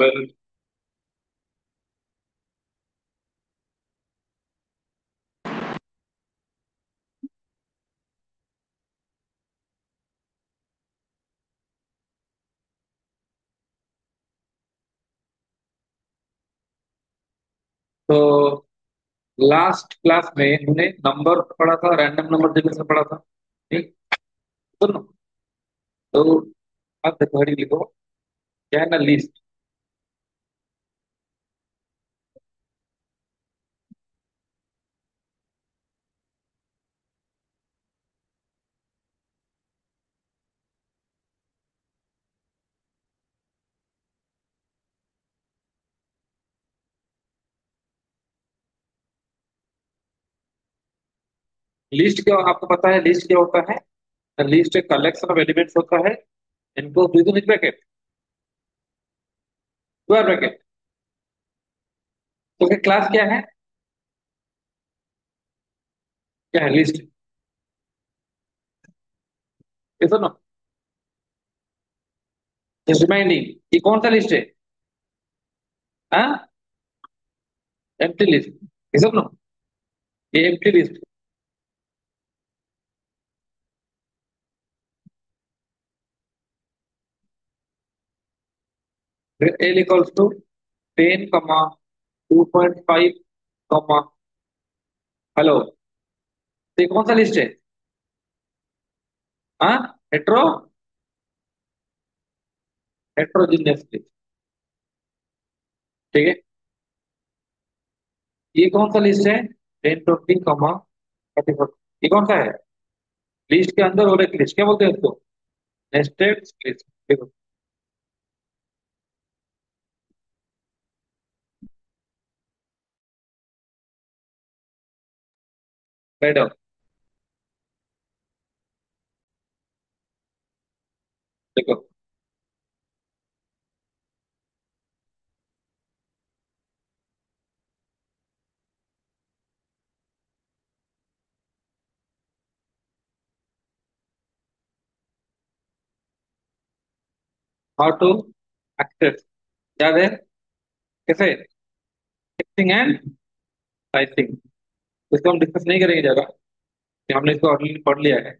Well, तो last class में हमने नंबर पढ़ा था, रैंडम नंबर जनरेशन पढ़ा था। ठीक। सुनो, तो आप देखो, heading लिखो, क्या है ना, लिस्ट। लिस्ट क्या, आपको पता है लिस्ट क्या होता है? लिस्ट एक कलेक्शन ऑफ एलिमेंट्स होता है, इनको with in bracket, square bracket. तो क्लास क्या है? क्या है लिस्ट? ये सुनो, जस्ट रिमाइंडिंग, ये कौन सा लिस्ट है? हाँ, एम्प्टी लिस्ट। ये सुनो, ये empty list. L equals to 10, 2.5, comma. Hello, तो ये कौन सा लिस्ट है? हाँ, हेट्रो हेट्रोजीनियस लिस्ट। ठीक है, ये कौन सा लिस्ट है? 10, 20, 30, 40। ये कौन सा है? लिस्ट के अंदर और एक लिस्ट, क्या बोलते हैं उसको? Nested list. देखो, राइट डाउन। देखो, हाउ टू एक्सेस, याद है? कैसे? Texting and typing. इसको हम डिस्कस नहीं करेंगे ज्यादा, कि हमने इसको ऑलरेडी पढ़ लिया है।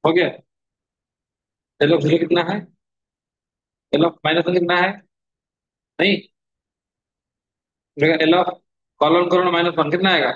हो गया? एल ऑफ जीरो कितना है? एल ऑफ -1 कितना है? नहीं, एल ऑफ कॉलन करो, -1 कितना आएगा?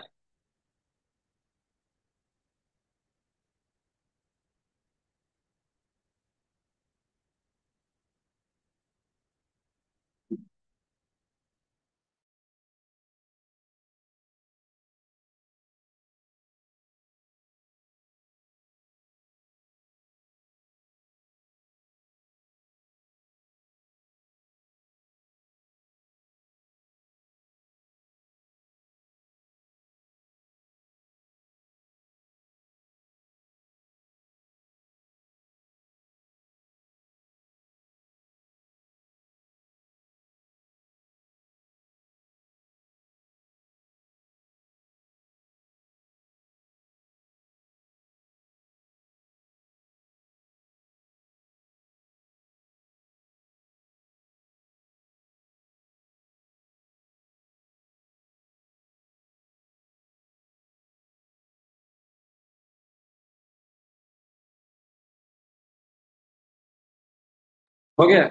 हो गया?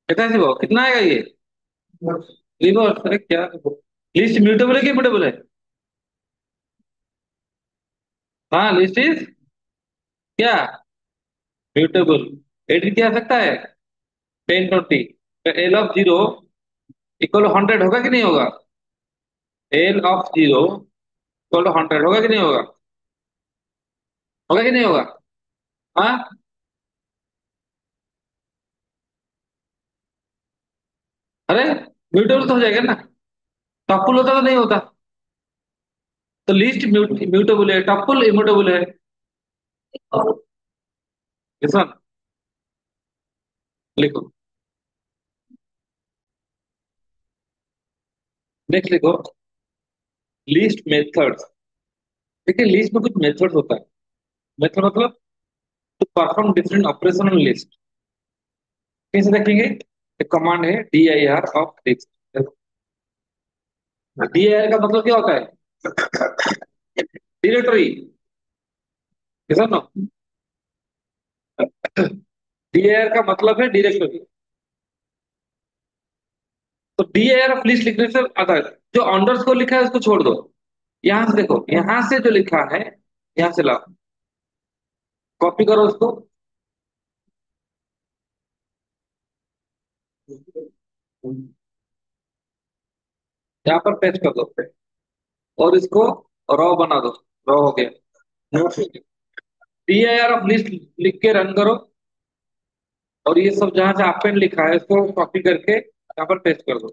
कितना सी कितना आएगा ये? रिवर्स, अरे क्या? लिस्ट म्यूटेबल है कि इम्यूटेबल है? हाँ, लिस्ट इज क्या? म्यूटेबल। एडिट किया जा सकता है। 1020। एल ऑफ जीरो इक्वल 100 होगा कि नहीं होगा? एल ऑफ जीरो इक्वल 100 होगा कि नहीं होगा? होगा कि नहीं होगा? हाँ। अरे म्यूटेबल तो हो जाएगा ना। टप्पल होता तो नहीं होता। तो लिस्ट म्यूटेबल है, टप्पल इम्यूटेबल है। किसान, लिखो। नेक्स्ट लिखो। List methods. देखिए, लिस्ट में कुछ मेथड्स होता है। मेथड मतलब to perform different operation on list. कैसे देखेंगे? एक कमांड है D I R of list. D I R का मतलब क्या होता है? डायरेक्टरी। किसान ना। डी आई आर का मतलब है डायरेक्टरी। तो D I R of list लिखने से आता है। जो अंडरस्कोर लिखा है उसको छोड़ दो। यहां से देखो, यहां से जो लिखा है, यहां से लाओ। कॉपी करो उसको। यहाँ पर पेस्ट कर दो और इसको रॉ बना दो। रॉ हो गया। D I R of list लिख के रन करो। और ये सब जहां से अपेंड लिखा है उसको कॉपी करके यहाँ पर पेस्ट कर दो।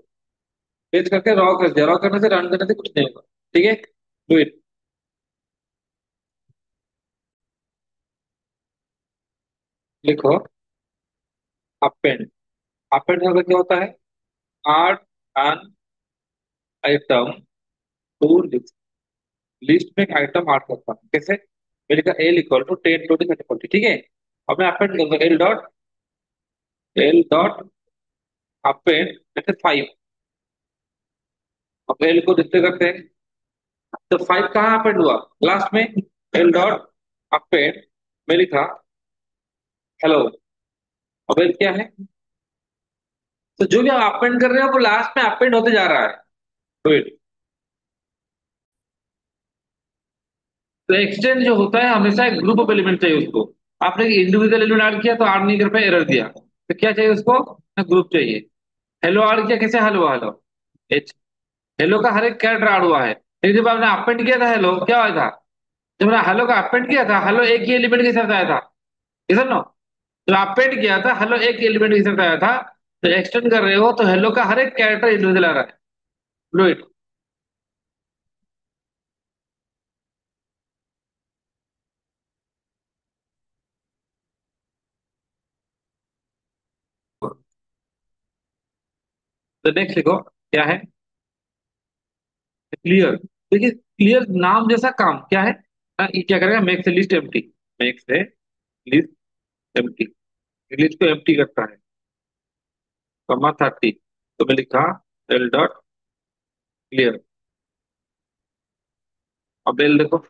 पेस्ट करके रॉ कर दिया। रॉ करने से, रन करने से कुछ नहीं होगा। ठीक है, डू इट। लिखो अपेंड। अपेंड का क्या होता है? Add an item to list. List में एक आइटम ऐड करता हूँ। कैसे? मैं लिखा एल इक्वल टू 10 20 30 40। ठीक है, अब मैं अपेंड करूंगा। एल डॉट अपेंड जैसे 5। अब एल को डिस्प्ले करते हैं। तो 5 कहाँ अपेंड हुआ? लास्ट में। एल डॉट अपेंड में लिखा हेलो। अब एल क्या है? तो जो भी आप अपेंड कर रहे हो वो लास्ट में अपेंड होते जा रहा है। तो एक्सटेंड जो होता है हमेशा एक ग्रुप ऑफ एलिमेंट चाहिए उसको। आपने इंडिविजुअल एलिमेंट ऐड किया तो ऐड नहीं कर पाए, एरर दिया, तो क्या चाहिए उसको? ग्रुप चाहिए। हेलो ऐड किया, कैसे हेलो हेलो? एच। हेलो का हर एक कैरेक्टर ऐड हुआ है, लेकिन जब आपने अपेंड किया था हेलो, क्या हुआ था? जब मैंने हेलो का अपेंड किया था, हेलो एक ही एलिमेंट के साथ आया था। इधर नो। जब अपेंड किया था हेलो एक एलिमेंट के साथ आया था। तो एक्सटेंड कर रहे हो तो हेलो का हर एक कैरेक्टर इंडिविजुअल आ रहा है। Do it. तो नेक्स्ट लिखो क्या है? क्लियर। देखिए, क्लियर नाम जैसा काम क्या है? ये क्या करेगा? मेक से लिस्ट एम्प्टी। मेक से लिस्ट एम्प्टी। लिस्ट को एम्प्टी करता है। कमा 30। तो मैं लिखा एल डॉट क्लियर। अब एल देखो।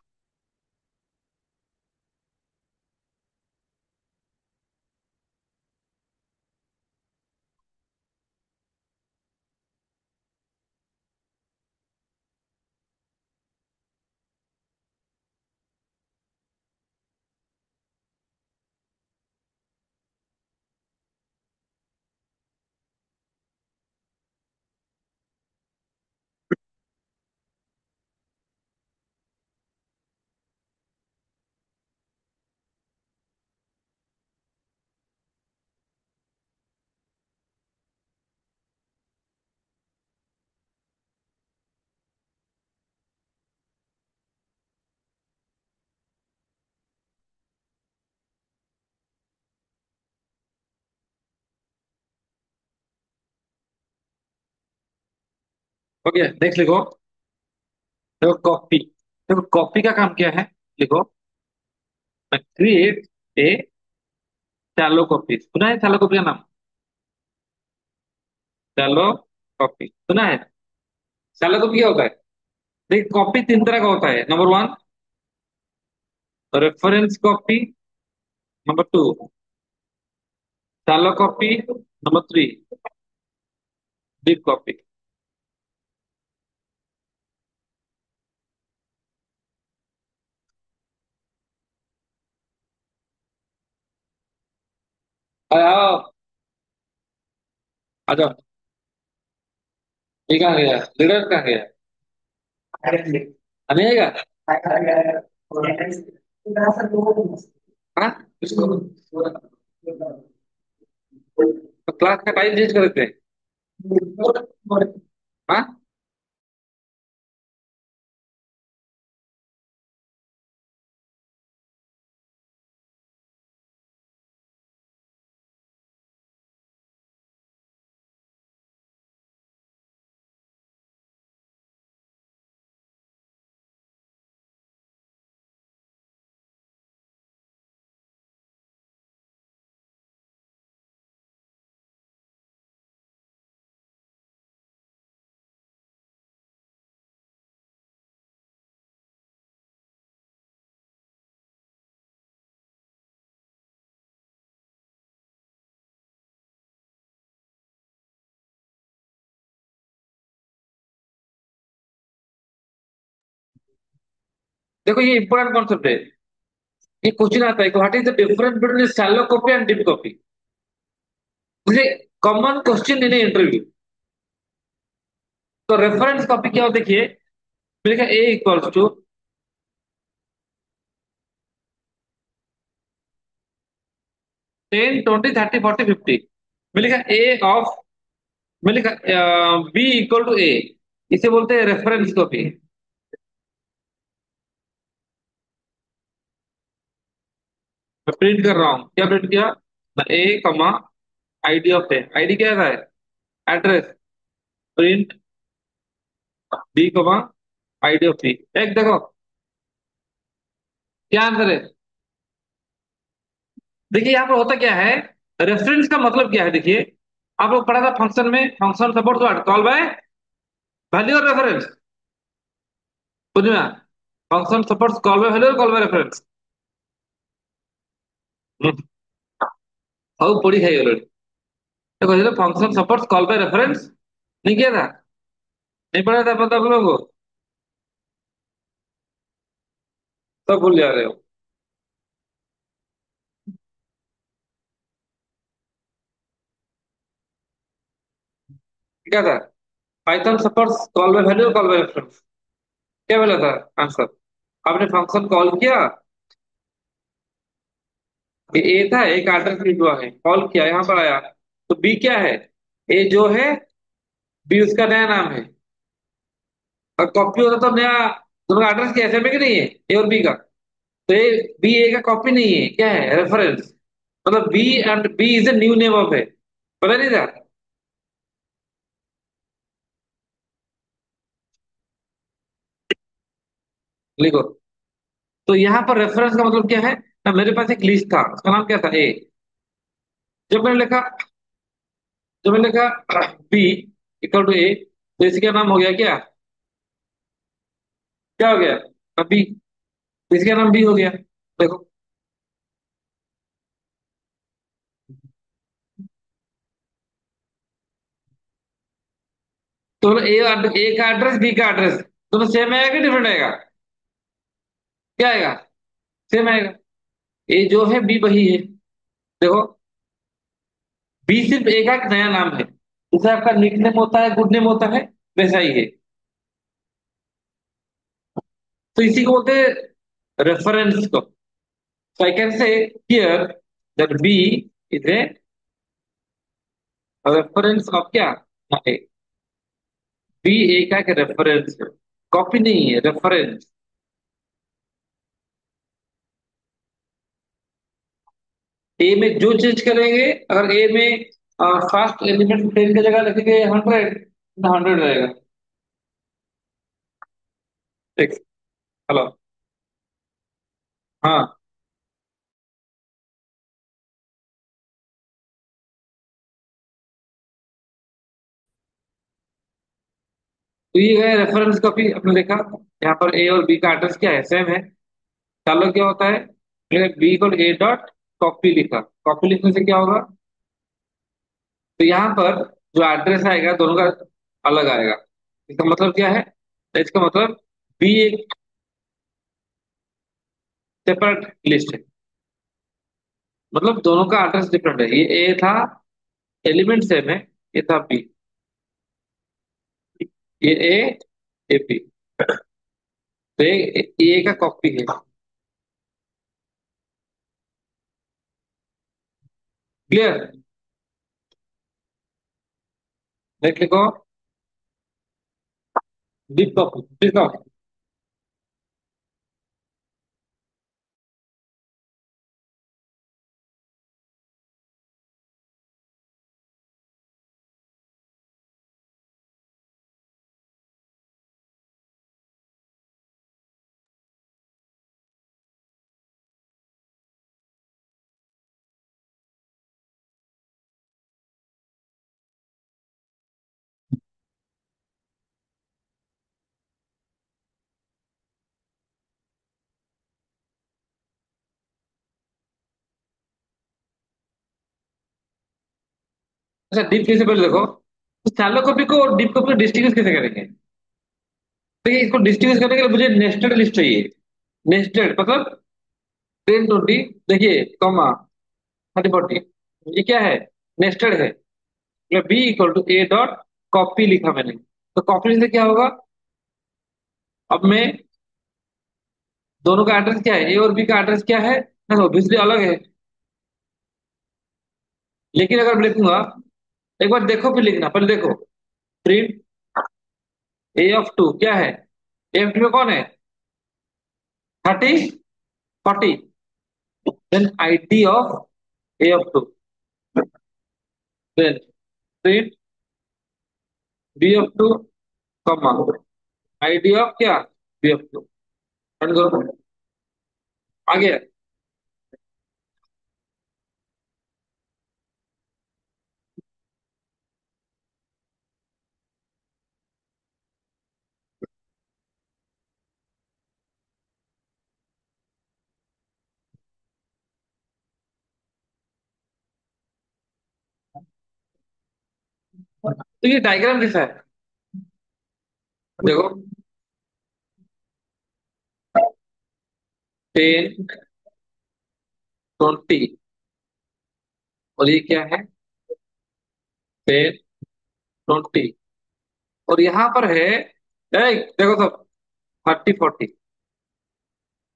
हो गया, नेक्स्ट लिखो। देखो कॉपी। देखो कॉपी का काम क्या है? लिखो क्रिएट ए शैलो कॉपी। सुना है शैलो कॉपी का नाम? शैलो कॉपी सुना है? शैलो कॉपी क्या होता है? देखिए, कॉपी 3 तरह का होता है। Number 1 reference copy. Number 2 shallow copy. Number three, deep copy. आओ, आ जाओ। ये कहाँ गया, लीडर कहाँ गया? नहीं आएगा। हाँ, इसको तो क्लास का टाइम चेंज कर देते हैं। हाँ, देखो ये इंपॉर्टेंट कॉन्सेप्ट है। ये क्वेश्चन आता है, what is the difference between shallow copy and deep copy. मुझे कॉमन क्वेश्चन इन इंटरव्यू। तो रेफरेंस कॉपी क्या हो देखिए, मिलेगा ए इक्वल्स टू 10 20 30 40 50। मिलेगा ए ऑफ, मिलेगा बी इक्वल टू ए। इसे बोलते हैं रेफरेंस कॉपी। मैं प्रिंट कर रहा हूँ, क्या प्रिंट किया? ए कमा आईडी ऑफ ए, आईडी क्या है? Address. Print B comma ID of B. एक देखो क्या आंसर है। देखिए यहाँ पर होता क्या है, रेफरेंस का मतलब क्या है देखिए। आप लोग पढ़ा था फंक्शन में, function support what, call by value और रेफरेंस। बुझना, function supports call by value और कॉल बाय रेफरेंस। सब पढ़ी है ऑलरेडी। देखो function supports call by reference, नहीं किया था? नहीं पढ़ा था पता आप लोगों को? सब भूल जा रहे हो। क्या था? Python supports call by value और कॉल बाय रेफरेंस। क्या बोला था आंसर? आपने फंक्शन कॉल किया, ए था, एक एड्रेस रीड हुआ है, कॉल किया, यहाँ पर आया, तो बी क्या है? ए जो है, बी उसका नया नाम है। और कॉपी होता तो नया, दोनों का एड्रेस क्या है, सेम है कि नहीं है, ए और बी का? तो ए बी ए का कॉपी नहीं है, क्या है? रेफरेंस। मतलब B and B is a new name of है। पता नहीं था? लिखो। तो यहाँ पर रेफरेंस का मतलब क्या है ना, मेरे पास एक लिस्ट था, उसका नाम क्या था? ए। जब मैंने लिखा, जब मैंने लिखा बी इक्वल टू ए, तो इसका नाम हो गया क्या? क्या हो गया? बी। इसका नाम बी हो गया। देखो, तो ए, ए का एड्रेस बी का एड्रेस दोनों सेम आएगा कि डिफरेंट आएगा? क्या आएगा? सेम आएगा। ए जो है, बी वही है। देखो, बी सिर्फ ए का एक नया नाम है, जैसे आपका निक नेम होता है, गुड नेम होता है, वैसा ही है। तो इसी को बोलते हैं रेफरेंस को। So I can say here that B is a reference of क्या? A। बी ए का एक रेफरेंस है, कॉपी नहीं है, रेफरेंस। ए में जो चेंज करेंगे, अगर ए में फर्स्ट एलिमेंट 10 की जगह लिखेंगे 100, 100 रहेगा। ठीक। हेलो। हाँ, तो ये है रेफरेंस कॉपी, आपने देखा। यहाँ पर ए और बी का एड्रेस क्या है, सेम है। चलो क्या होता है, बी को ए डॉट कॉपी लिखा, कॉपी लिखने से क्या होगा? तो यहाँ पर जो एड्रेस आएगा दोनों का अलग आएगा। इसका मतलब क्या है? तो इसका मतलब बी एक सेपरेट लिस्ट है, मतलब दोनों का एड्रेस डिफरेंट है। ये ए था, एलिमेंट सेम है, ये था बी, ये ए बी। तो ये ए का कॉपी है। क्लियर? नेक्स्ट लिखो, डीप कॉपी लिखो। अच्छा, डीप कैसे पहले देखो, शैलो कॉपी को डीप कॉपी को डिस्टिंग्विश कैसे करेंगे? देखिए, इसको डिस्टिंग्विश करने के लिए मुझे नेस्टेड लिस्ट चाहिए। नेस्टेड मतलब 10 20, देखिए कॉमा 30 40, ये क्या है? नेस्टेड है। मतलब B equal to A dot copy लिखा मैंने, तो कॉपी से क्या होगा? अब मैं दोनों का एड्रेस क्या है, ए और बी का एड्रेस क्या है? ऑब्वियसली अलग है। लेकिन अगर मैं लिखूंगा, एक बार देखो फिर लिखना, पहले देखो। प्रिंट ए ऑफ टू क्या है? ए ऑफ टू में कौन है? 30 40। Then id of a of two, then print b of two, comma id of क्या? B of two. रन करो, आ गया। तो ये डायग्राम कैसा है? देखो, 10 20, और ये क्या है? 10 20, और यहाँ पर है, देखो तो 30 40।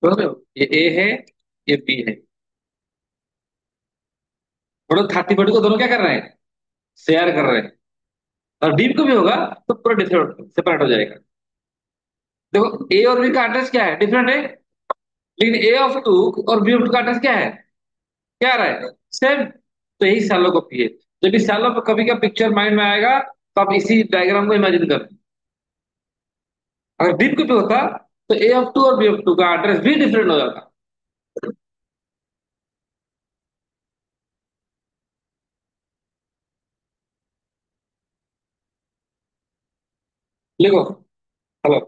समझ रहे हो? ये ए है, ये बी है। और 30 40 को दोनों क्या कर रहे हैं? शेयर कर रहे हैं। और डीप को भी होगा तो पूरा डिफरेंट सेपरेट हो जाएगा। देखो, ए और बी का एड्रेस क्या है? डिफरेंट है। लेकिन ए ऑफ टू और बी ऑफ टू का एड्रेस क्या है? क्या आ रहा है? सेम। तो यही शैलो कॉपी है। जब भी शैलो कॉपी का पिक्चर माइंड में आएगा, तो आप इसी डायग्राम को इमेजिन कर। अगर डीप कॉपी होता तो ए ऑफ टू और बी ऑफ टू का एड्रेस भी डिफरेंट हो जाता। लिखो। हेलो।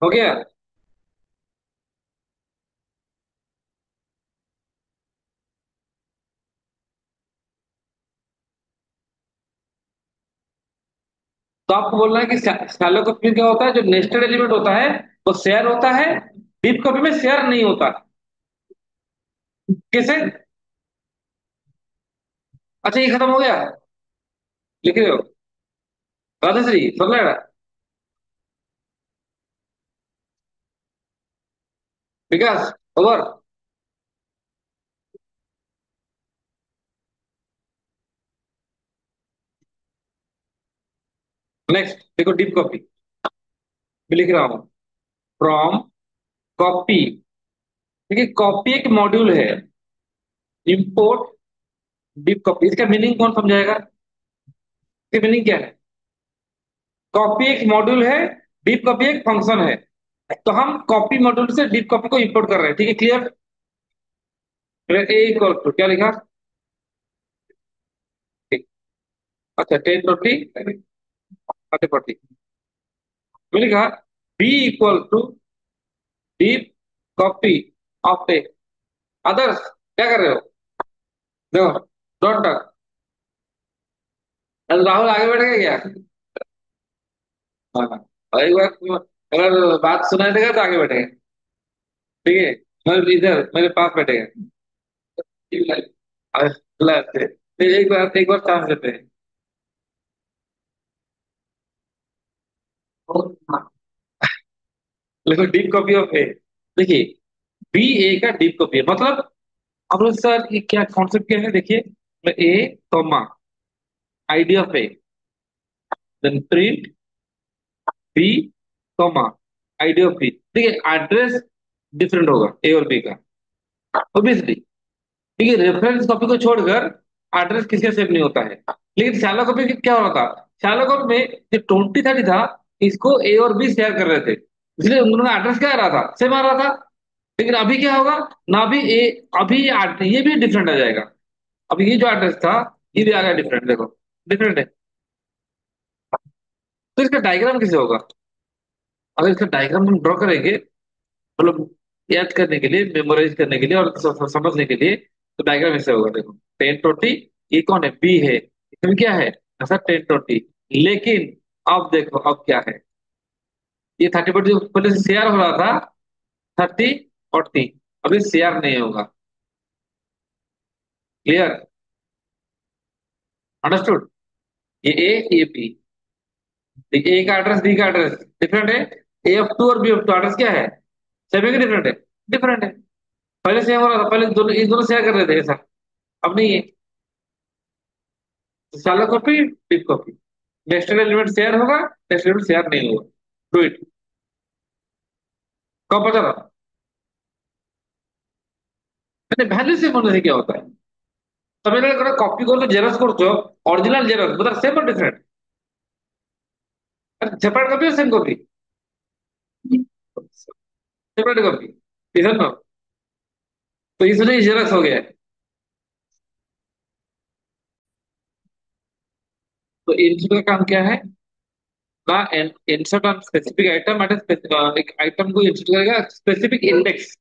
हो गया? तो आपको बोलना है कि शैलो कॉपी में क्या होता है? जो नेस्टेड एलिमेंट होता है वो शेयर होता है, डीप कॉपी में शेयर नहीं होता। कैसे? अच्छा, ये खत्म हो गया? लिख रहे हो? राजश्री समझ रहा है? विकास, ओवर। नेक्स्ट देखो डीप कॉपी मैं लिख रहा हूं फ्रॉम कॉपी। देखिए कॉपी एक मॉड्यूल है। इंपोर्ट डीप कॉपी इसका मीनिंग कौन समझाएगा? इसका मीनिंग क्या है? कॉपी एक मॉड्यूल है, डीप कॉपी एक फंक्शन है। तो हम कॉपी मॉड्यूल से डीप कॉपी को इंपोर्ट कर रहे हैं, ठीक है क्लियर? ए इक्वल टू क्या लिखा? ठीक। अच्छा 10 20 40 मैंने कहा B equal to deep copy of A others. क्या कर रहे हो? देखो डॉट डॉट। राहुल आगे बैठ गया क्या? हाँ हाँ। और एक बार अगर बात सुनाई देगा तो आगे बैठेगा, ठीक है? मतलब इधर मेरे पास बैठेगा। ठीक है? अल्लाह से एक बार चांस देते हैं। देखो डीप कॉपी ऑफ ए। देखिए बी ए का डीप कॉपी है मतलब अब सर ये क्या कॉन्सेप्ट क्या है देखिए a comma id of a then print b comma id of b. देखिए एड्रेस डिफरेंट होगा ए और बी का ऑब्वियसली। ठीक है रेफरेंस कॉपी को छोड़कर एड्रेस किसी का सेव नहीं होता है। लेकिन शैलो कॉपी में क्या हो रहा था? शैलो कॉपी में जो 2030 था इसको ए और बी शेयर कर रहे थे, इसलिए उन दोनों का एड्रेस क्या आ रहा था? सेम आ रहा था। लेकिन अभी क्या होगा ना अभी ए अभी ये भी डिफरेंट आ जाएगा। अब ये जो एड्रेस था ये भी आ गया डिफरेंट देखो डिफरेंट है। तो इसका डायग्राम कैसे होगा? अगर इसका डायग्राम हम ड्रॉ करेंगे मतलब याद करने के लिए मेमोराइज करने के लिए और समझने के लिए तो डायग्राम ऐसे होगा देखो 10 20 ये कौन है? बी है इसमें क्या है ऐसा 10 20। लेकिन अब देखो अब क्या है ये 30 40 जो पहले से शेयर हो रहा था 30 40 अब ये शेयर नहीं होगा। क्लियर? अंडरस्टूड? ये ए ये बी ए का एड्रेस बी का एड्रेस डिफरेंट है। ए ऑफ टू और बी ऑफ टू एड्रेस क्या है? सेम है कि डिफरेंट है? डिफरेंट है। पहले सेम हो रहा था पहले दोनों ये दोनों शेयर कर रहे थे ऐसा अब नहीं है। तो shallow copy deep copy next element share होगा नेक्स्ट एलिमेंट शेयर नहीं होगा। Do it. कब पता था? मैंने वैल्यू सेम होने से क्या होता है? तब मैंने कॉपी को जेरॉक्स করছো অরিজিনাল জেরক্স বোধ সেম और डिफरेंट सेपरेट कॉपी और सेम कॉपी सेपरेट कॉपी इधर ना। तो इस वजह जेरॉक्स हो गया है। तो इंसर्ट का काम क्या है ना इंसर्ट ऑन स्पेसिफिक आइटम एक आइटम को इंसर्ट करेगा स्पेसिफिक इंडेक्स।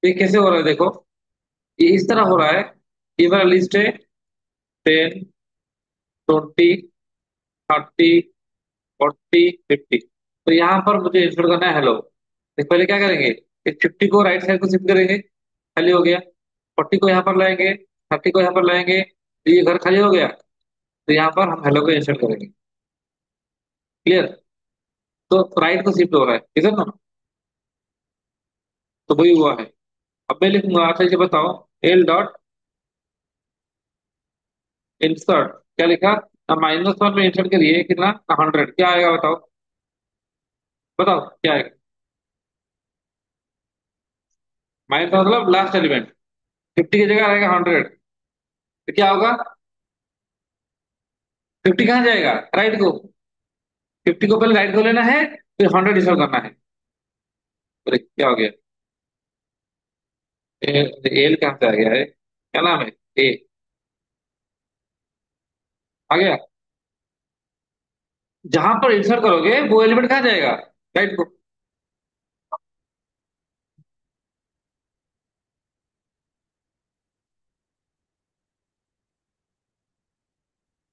ये कैसे हो रहा है देखो ये इस तरह हो रहा है। ये वाला लिस्ट है 10 20 30 40 50। तो यहाँ पर मुझे इंसर्ट करना है हेलो। देख पहले क्या करेंगे इस 50 को राइट साइड को शिफ्ट करेंगे खाली हो गया। 40 को यहाँ पर लाएंगे 30 को यहाँ पर लाएंगे तो ये घर खाली हो गया। तो यहाँ पर हम हेलो को इंसर्ट करेंगे। क्लियर? तो राइट को शिफ्ट हो रहा है इधर ना। तो वही हुआ है। अब मैं लिखूंगा अच्छा से बताओ एल डॉट इंसर्ट क्या लिखा -1 में इंसर्ट करिए कितना 100 क्या आएगा बताओ? बताओ क्या आएगा? माइनस का मतलब लास्ट एलिमेंट 50 की जगह आएगा 100। तो क्या होगा 50 कहाँ जाएगा राइट को। 50 को पहले राइट को लेना है फिर 100 इंसर्ट करना है। अरे क्या हो गया एल कहाँ से आ गया है क्या नाम है ए आ गया। जहां पर इंसर्ट करोगे वो एलिमेंट कहाँ जाएगा राइट को।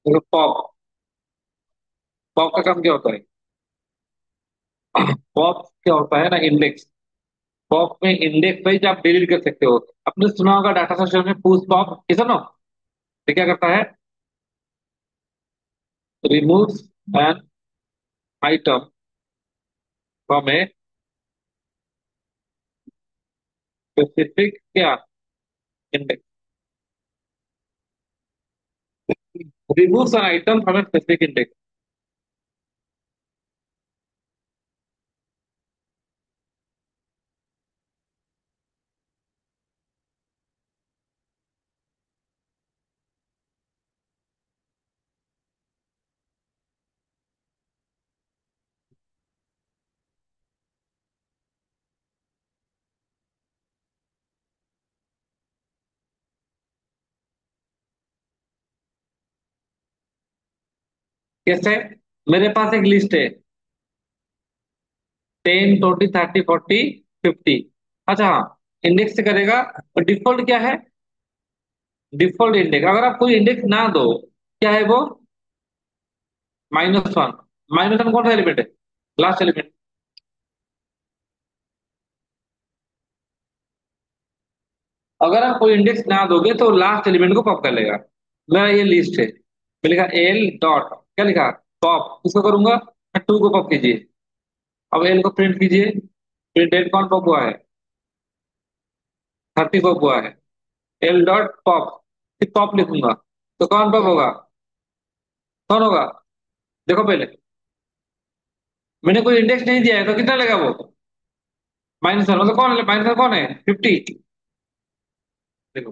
देखो पॉप, पॉप का काम क्या होता है? पॉप क्या होता है ना, इंडेक्स। पॉप में इंडेक्स वाइज आप डिलीट कर सकते हो। आपने सुना होगा डाटा स्ट्रक्चर में पुश पॉप, ये सुनो। ये क्या करता है? Removes an item from a specific क्या, index. Removes an item from a specific index. कैसे? मेरे पास एक लिस्ट है, 10 20 30 40 50। अच्छा हाँ, इंडेक्स से करेगा। और डिफॉल्ट क्या है? डिफॉल्ट इंडेक्स, अगर आप कोई इंडेक्स ना दो, क्या है वो? -1। -1 कौन सा एलिमेंट है? Last element. अगर आप कोई इंडेक्स ना दोगे तो लास्ट एलिमेंट को पॉप कर लेगा। मेरा ये लिस्ट है, मैं लिखा एल डॉट, क्या लिखा? पॉप। किसको करूंगा? 2 को पॉप कीजिए। अब एल को प्रिंट कीजिए। प्रिंट एल कौन पॉप हुआ है? 30 पॉप हुआ है। एल डॉट पॉप, फिर पॉप लिखूंगा तो कौन पॉप होगा? कौन होगा? देखो पहले, मैंने कोई इंडेक्स नहीं दिया है तो कितना लेगा वो? -1, मतलब कौन है -1? कौन है? 50। देखो,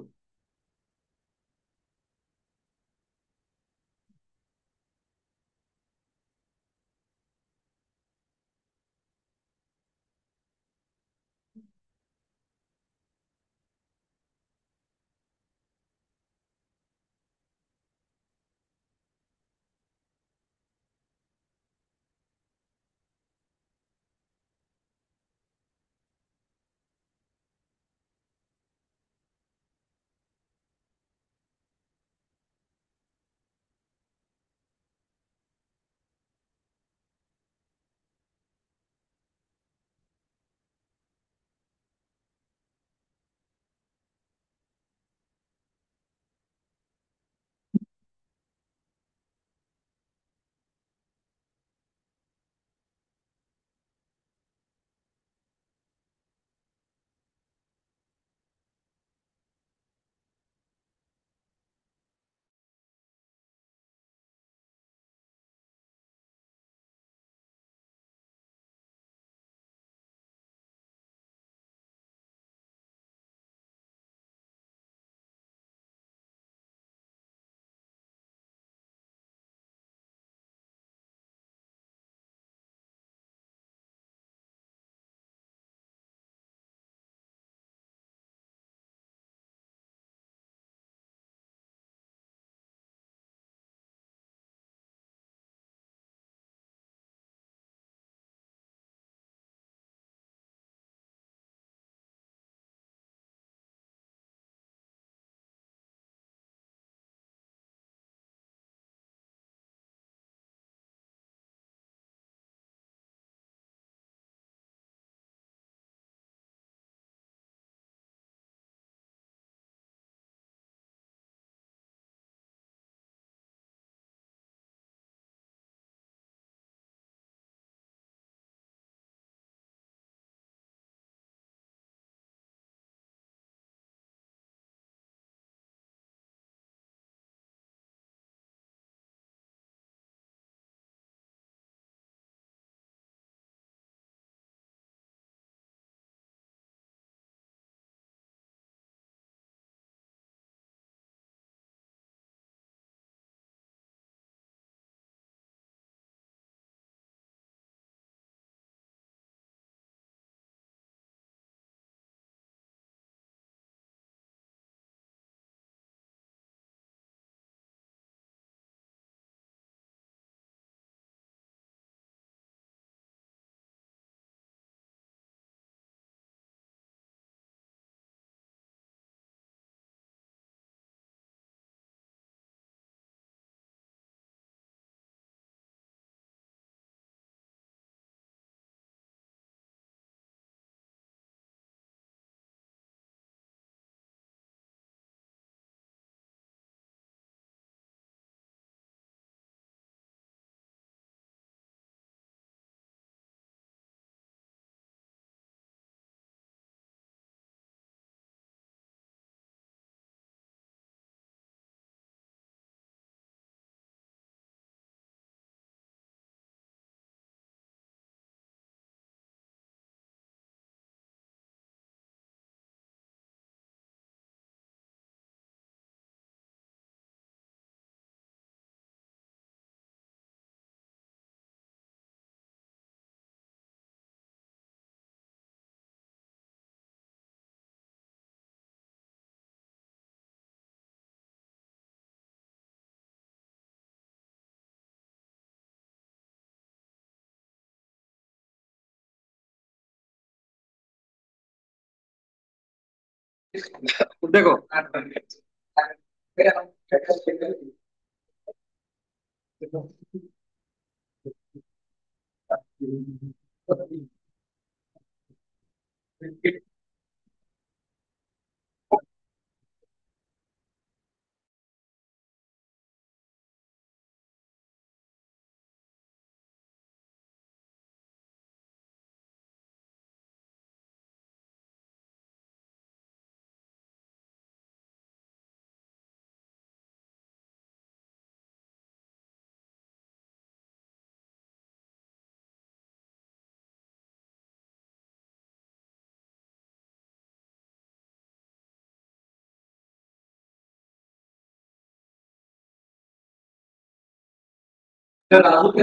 देखो,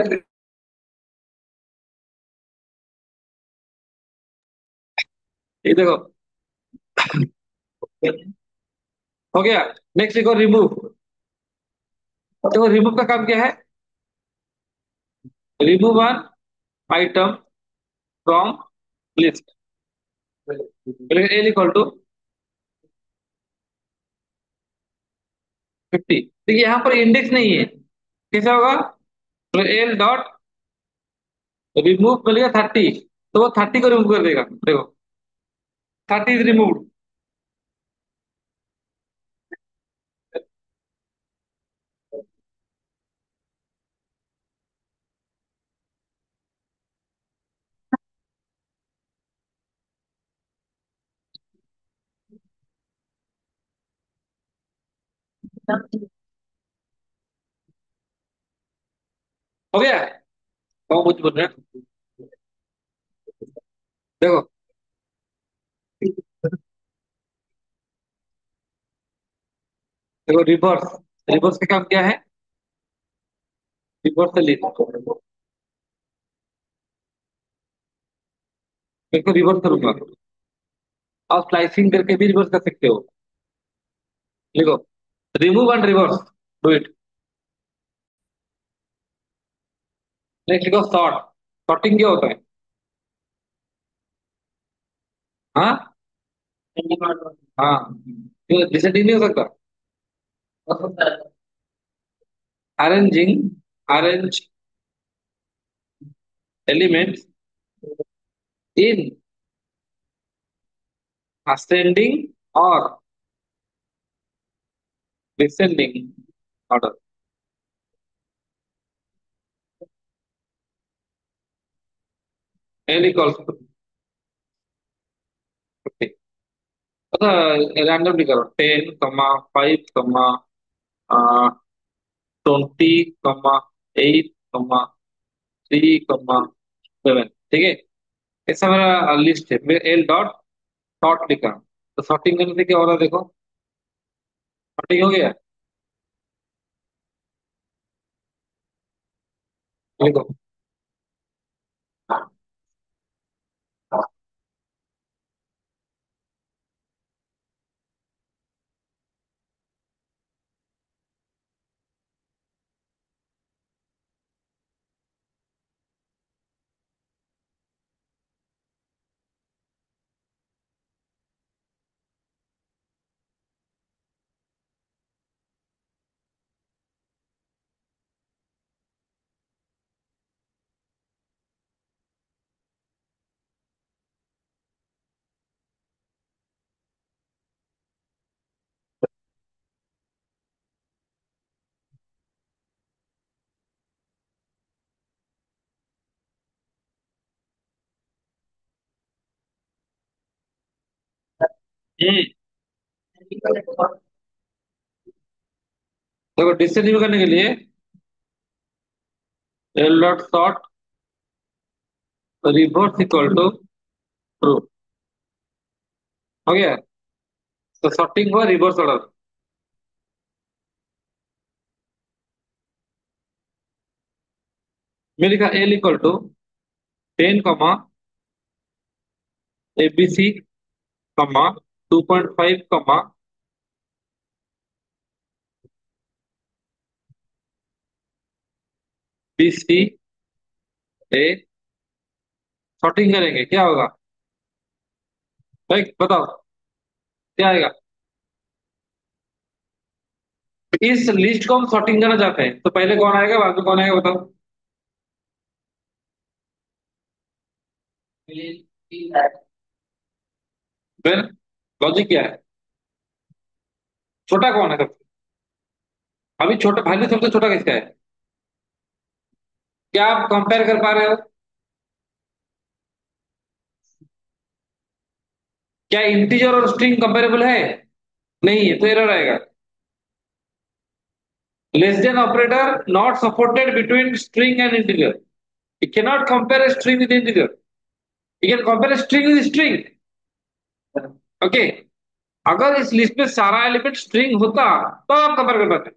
ये देखो, हो गया। नेक्स्ट देखो, रिमूव। देखो, रिमूव का काम क्या है? Remove one item from list. L equal to 50। देखिए यहाँ पर इंडेक्स नहीं है, कैसा होगा? तो एल डॉट रिमूव मिलेगा 30, तो वो 30 को रिमूव कर देगा। देखो, 30 इज रिमूव्ड। हो गया। कौन कुछ बोल रहे हैं? देखो, देखो रिवर्स। रिवर्स का काम क्या है? रिवर्स से लिस्ट। इसको रिवर्स करूंगा। आप स्लाइसिंग करके भी रिवर्स कर सकते हो। देखो, remove and reverse, do it. Next देखो, सॉर्ट। सॉर्टिंग क्या होता है? हाँ, हाँ, डिसेंडिंग नहीं हो सकता। Arranging, arrange elements in ascending or descending order। L equals to 50। अच्छा, रैंडमली करो। 10, 5, 20, 8, 3, 7। ठीक है, ऐसा मेरा लिस्ट है। मेरा एल डॉट सॉर्ट लिखा, तो सॉर्टिंग करने से क्या हो रहा है? देखो, सॉर्टिंग हो गया। देखो, हम्म, देखो डिसेंडिंग करने के लिए L dot sort reverse equal to true. हो गया, तो सॉर्टिंग हुआ रिवर्स ऑर्डर। मैं लिखा L equal to 10, ABC, 2.5, BC A. Sorting करेंगे क्या होगा? राइट, बताओ। क्या आएगा? इस लिस्ट को हम सॉर्टिंग करना चाहते हैं, तो पहले कौन आएगा बाद में कौन आएगा बताओ? फिर लॉजिक क्या है? छोटा कौन है सबसे? अभी छोटा वैल्यू सबसे छोटा किसका है? क्या आप कंपेयर कर पा रहे हो? क्या इंटीजर और स्ट्रिंग कंपेरेबल है? नहीं है, तो एरर आएगा। Less than operator not supported between string and integer. You cannot compare a string with integer. You can compare a string with string. Okay. अगर इस लिस्ट में सारा एलिमेंट स्ट्रिंग होता तो आप कंपेयर कर पाते।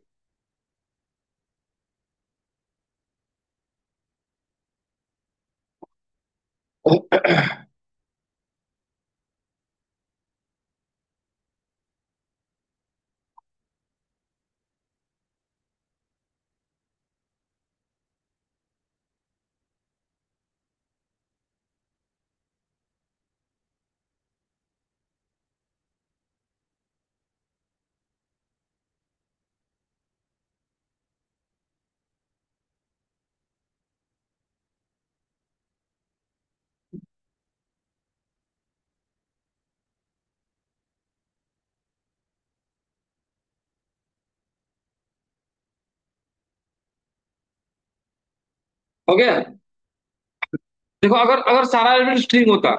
हो गया? देखो, अगर अगर सारा एलिमेंट स्ट्रिंग होता,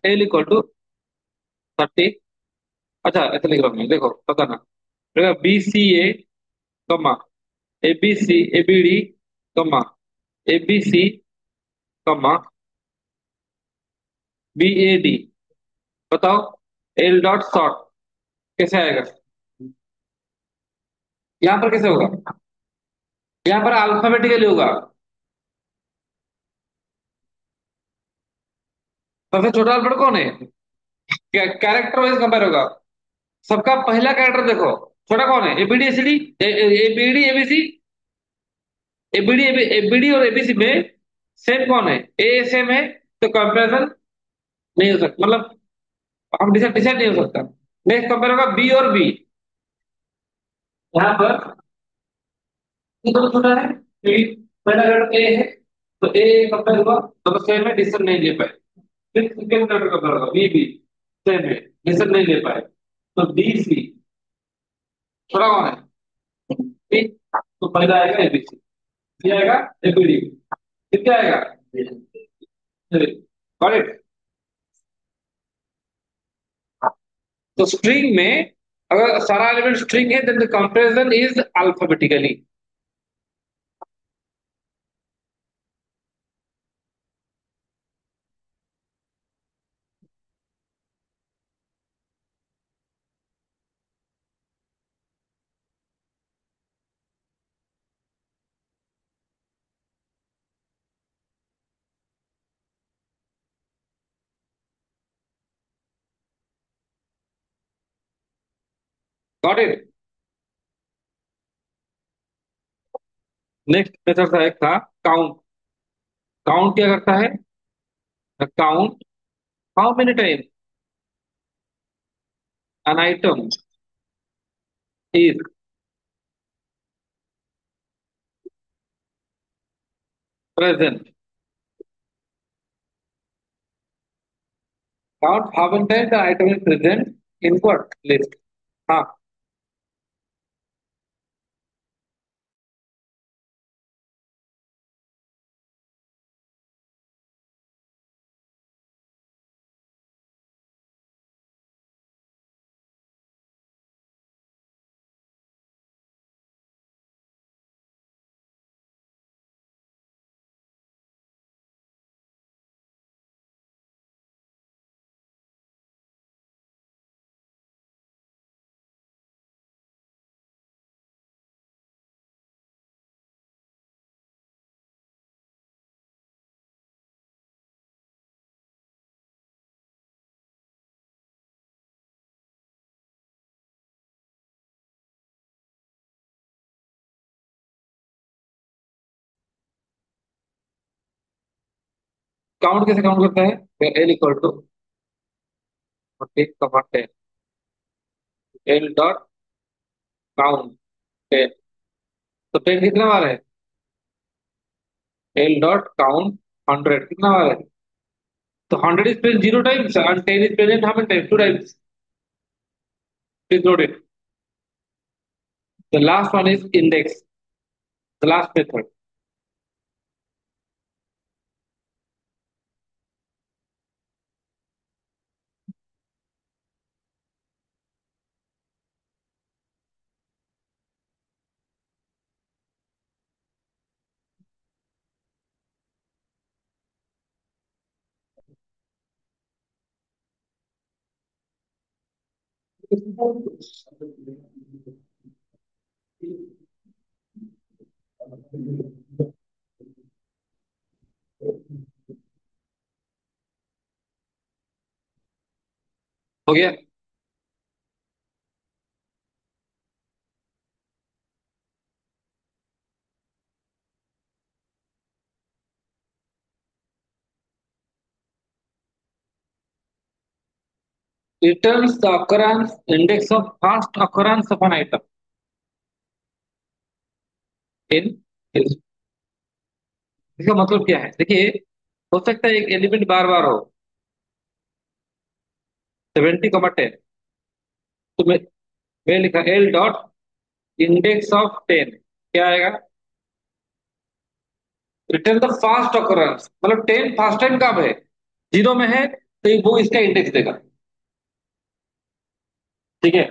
एल इक्वल टू 30। अच्छा, ऐसा लिख रहा हूँ मैं, देखो पता ना। B C A comma A B C A B D comma A B C comma B A D. बताओ एल डॉट सॉर्ट कैसे आएगा? यहाँ पर कैसे होगा? यहाँ पर अल्फाबेटिकली होगा। सबसे छोटा अल्फाबेट कौन है? कैरेक्टर वाइज कंपेयर होगा। सबका पहला कैरेक्टर देखो, छोटा कौन है? ABD ACD, ABD ABC. ABD ABD और एबीसी में सेम कौन है? ए सेम है, तो कंपेरिजन नहीं हो सकता, मतलब हम डिसाइड डिसाइड नहीं हो सकता। नेक्स्ट कंपेयर होगा बी और बी। यहाँ पर ये दोनों छोटा है क्योंकि पहला कैरेक्टर ए है, तो ए कंपेयर हुआ तो सेम है, डिसीजन नहीं ले पाए। फिर सेकंड कैरेक्टर कंपेयर होगा बी बी, सेम है, डिसीजन नहीं ले पाए। तो डी सी छोटा कौन है? बी। तो पहला आएगा एबीसी, फिर आएगा एबीडी, फिर क्या आएगा? Got it? तो स्ट्रिंग में अगर सारा एलिमेंट स्ट्रिंग है then the comparison is alphabetically. Got it? Next method था, एक था काउंट। काउंट क्या करता है? Count how many time an item is present. Count how many time the item is present in what list. हाँ। Count कैसे count करता है? L equal to 40 10। L dot count 10। तो 10 कितना बार है? एल डॉट काउंट 100 कितना बार है? तो 100 is present 0 times and 10 is present how many times? 2 times. Please note it. The last one is index. The last method. हो गया? Returns the occurrence index of first occurrence of an item in history. इसका मतलब क्या है? देखिए, हो सकता है एक एलिमेंट बार बार हो, 70,10। तो मैं लिखा एल डॉट इंडेक्स ऑफ 10, क्या आएगा? रिटर्न द फास्ट ऑकरेंस, मतलब 10 फर्स्ट टाइम कब है? 0 में है तो वो इसका इंडेक्स देगा। ठीक है।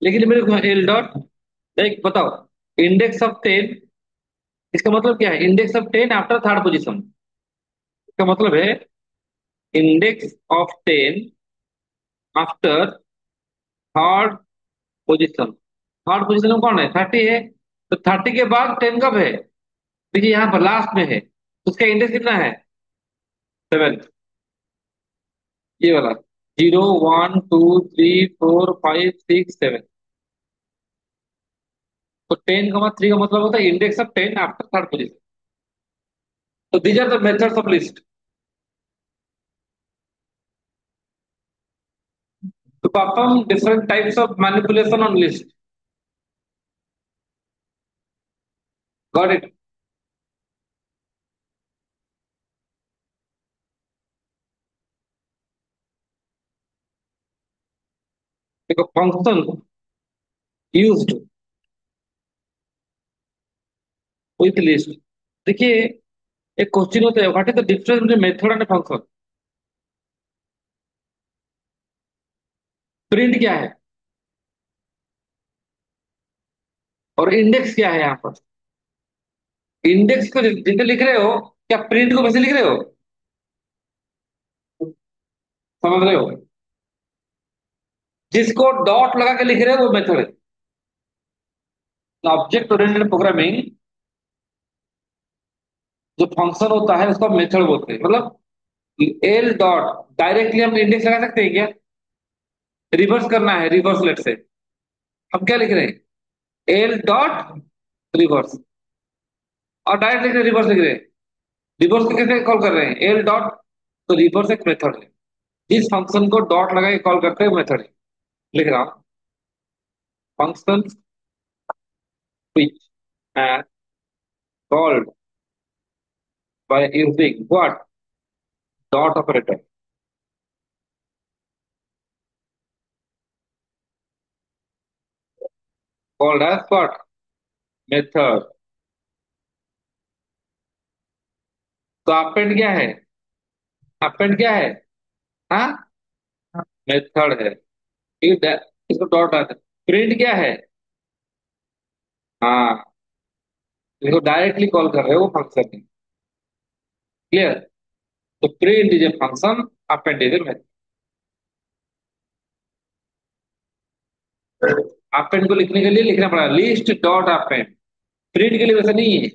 लेकिन मेरे को एल डॉट, देख बताओ, इंडेक्स ऑफ 10, इसका मतलब क्या है? Index of 10 after third position. इसका मतलब है index of 10 after third position. Third position में कौन है? 30 है। तो 30 के बाद 10 कब है? देखिए यहाँ पर लास्ट में है, तो उसका इंडेक्स कितना है? 7। ये वाला 0 1 2 3 4 5 6 7। तो 10, 3 का मतलब होता है index of 10 after third position. तो these are the methods of list to perform different types of manipulation on list. Got it? एक फंक्शन used with list। देखिए, एक क्वेश्चन होता है, what is the difference between method and function? Print क्या है और index क्या है यहाँ पर? इंडेक्स को जितने लिख रहे हो, क्या प्रिंट को वैसे लिख रहे हो? समझ रहे हो? जिसको डॉट लगा के लिख रहे हो वो मेथड है। ऑब्जेक्ट ओरिएंटेड प्रोग्रामिंग, जो फंक्शन होता है उसको मेथड बोलते हैं। मतलब एल डॉट डायरेक्टली हम इंडेक्स लगा सकते हैं क्या? रिवर्स करना है, रिवर्स लेट से हम क्या लिख रहे हैं? एल डॉट रिवर्स, और डायरेक्ट लिख रहे हैं, रिवर्स लिख रहे हैं। रिवर्स को कैसे कॉल कर रहे हैं? L dot. तो रिवर्स एक मेथड है, जिस फंक्शन को डॉट लगा के कॉल करते हैं मेथड है। लिख रहा हूं, function which are called by using what? Dot operator। Called as what? Method. तो अपेंड क्या है? अपेंड क्या है? हाँ, मेथड है। ठीक है, इसको डॉट आता है। प्रिंट क्या है? हाँ, इसको डायरेक्टली कॉल कर रहे हो वो फंक्शन है। क्लियर? तो print is a function, append is a method. Append को लिखने के लिए लिखना पड़ा लिस्ट डॉट अपेंड। प्रिंट के लिए वैसा नहीं है।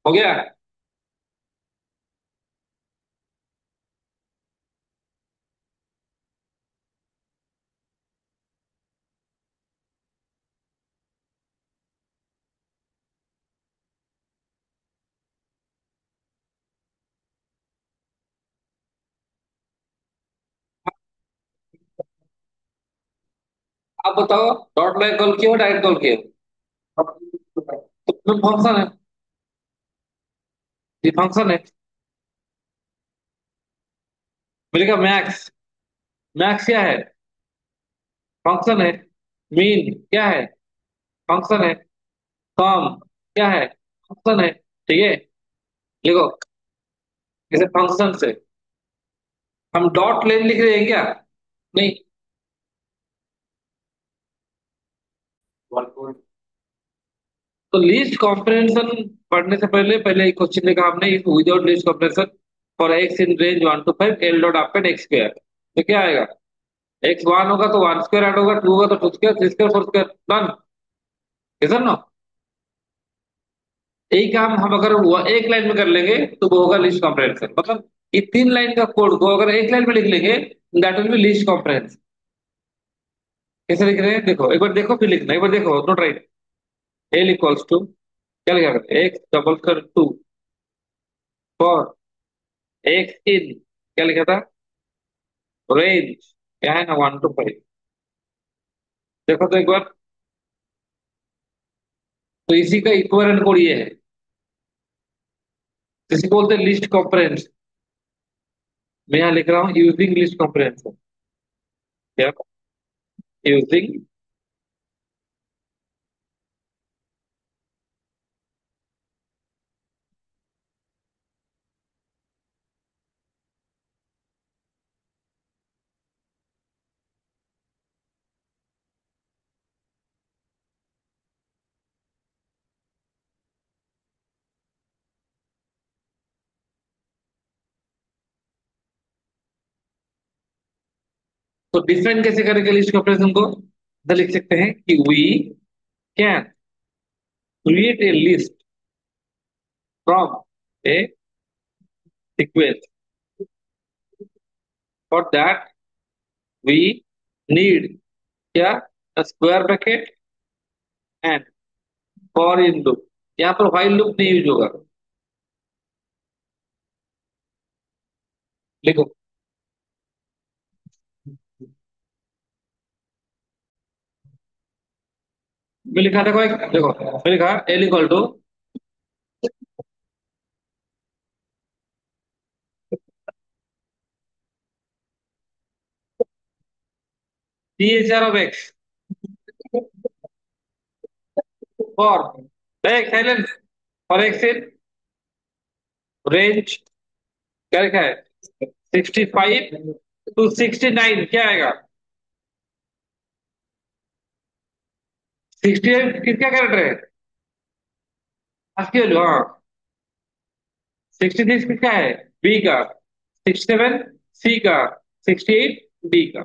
हो गया। आप बताओ, डॉट लगा कॉल किया डायरेक्ट कॉल किया? तो फंक्शन है, ये फंक्शन है। मिलेगा मैक्स। मैक्स क्या है? फंक्शन है। मीन क्या है? फंक्शन है। सम क्या है? फंक्शन है। ठीक है, देखो, जैसे फंक्शन से हम डॉट लेन लिख रहे हैं क्या? नहीं। तो लीस्ट कॉम्प्रिहेंशन पढ़ने से पहले पहले एक क्वेश्चन देखा हमने, without list comprehension for x in range 1 to 5 L dot append X square. तो क्या आएगा? एक्स वन होगा तो वन स्क्वायर ऐड होगा, टू होगा तो two square, three square, four square, done. इधर ना, यही काम हम अगर वो एक लाइन में कर लेंगे तो वो होगा लिस्ट कॉम्प्रिहेंशन। मतलब ये 3 लाइन का कोड को अगर एक लाइन में लिख लेंगे, that will be list comprehension. कैसे लिख रहे हैं देखो, एक बार देखो फिर लिखना, एक बार देखो, note right. L equals to, क्या लिखा था? एक्स डबल कर टू फॉर एक्स इन, क्या लिखा था? रेंज क्या है ना, 1 to 5। देखो तो एक बार, तो इसी का इक्विवेलेंट कोड ये है, जिसे बोलते हैं लिस्ट कॉम्प्रिहेंशन। मैं यहाँ लिख रहा हूँ यूजिंग लिस्ट कॉम्प्रिहेंशन। क्या? यूजिंग। तो डिफाइन कैसे करेंगे लिस्ट कॉम्प्रिहेंशन को? तो लिख सकते हैं कि we can create a list from a sequence. For that we need क्या? Square bracket and for in loop. यहाँ पर व्हाइल लूप नहीं यूज होगा। लिखो, मैं लिखा देखो, एक देखो, मैं लिखा L equal to T H R of x for, silence, for x in range, क्या लिखा है? 65 to 69, क्या आएगा? 68 किसका कैरेक्टर है? ASCII वैल्यू, हाँ। 66 किसका है? बी का। 67 सी का। 68 डी का।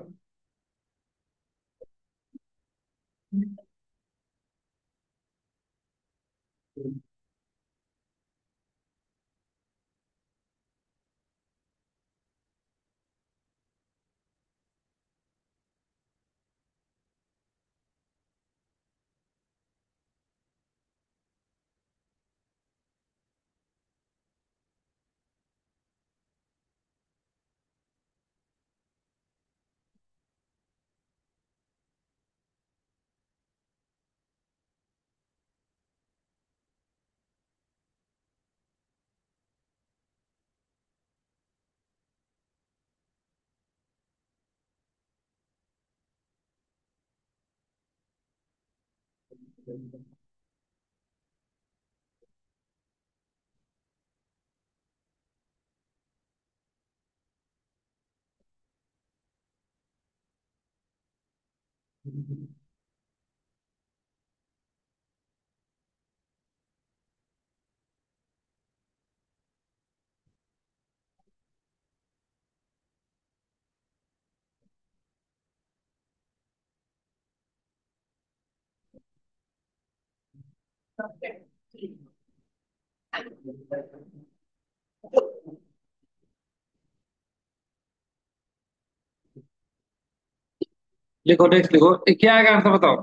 लिखो, नेक्स्ट लिखो। क्या आएगा आंसर बताओ,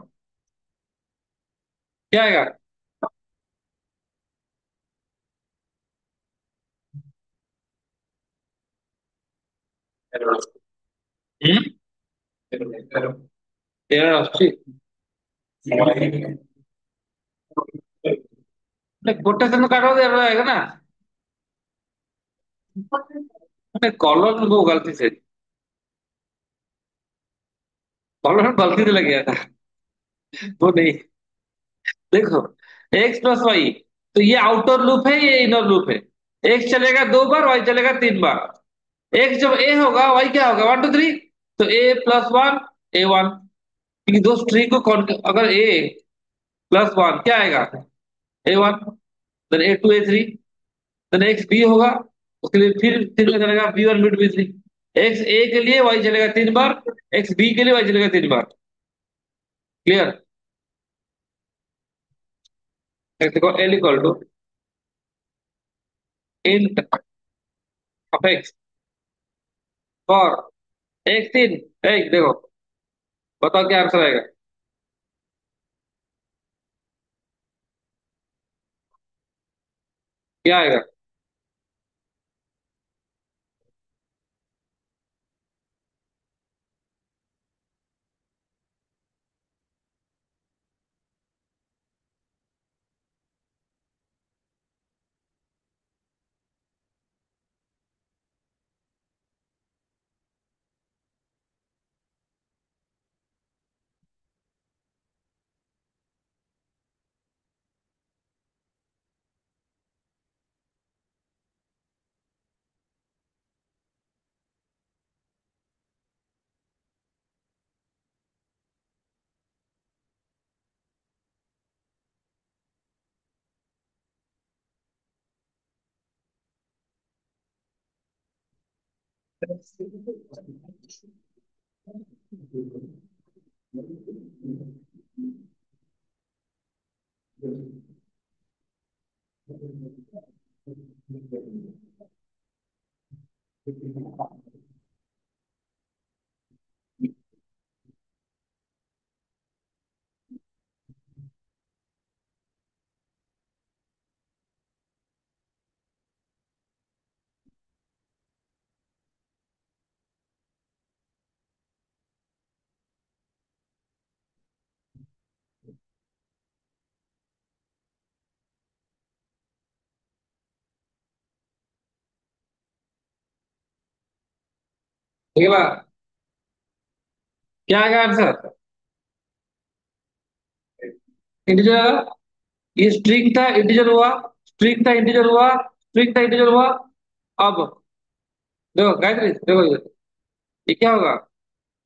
क्या आएगा? हम्म, 1380। कोटेशन में काटो, 13 आएगा ना। कॉलम वो गलती से, कॉलम गलती से लग गया था, वो नहीं। देखो, एक्स प्लस वाई, तो ये आउटर लूप है, ये इनर लूप है। एक्स चलेगा 2 बार, वाई चलेगा 3 बार। एक्स जब ए होगा, वाई क्या होगा? 1 2 3। तो A+1, A1, क्योंकि दो स्ट्रिंग को अगर A+1 क्या आएगा? A1। Then A2 A3। Then x B होगा, उसके लिए फिर 3 बार चलेगा B1 B2 B3। एक्स ए के लिए वाई चलेगा 3 बार, एक्स बी के लिए वाई चलेगा 3 बार। क्लियर? देखो, L equal to int of x for x in X. देखो, बताओ क्या आंसर आएगा? क्या आएगा? ठीक है बा, क्या आएगा आंसर? इंटीजर आएगा। ये स्ट्रिंग था, इंटीजर हुआ। स्ट्रिंग था, इंटीजर हुआ। स्ट्रिंग था, इंटीजर हुआ। अब देखो गायत्री, देखो ये क्या होगा?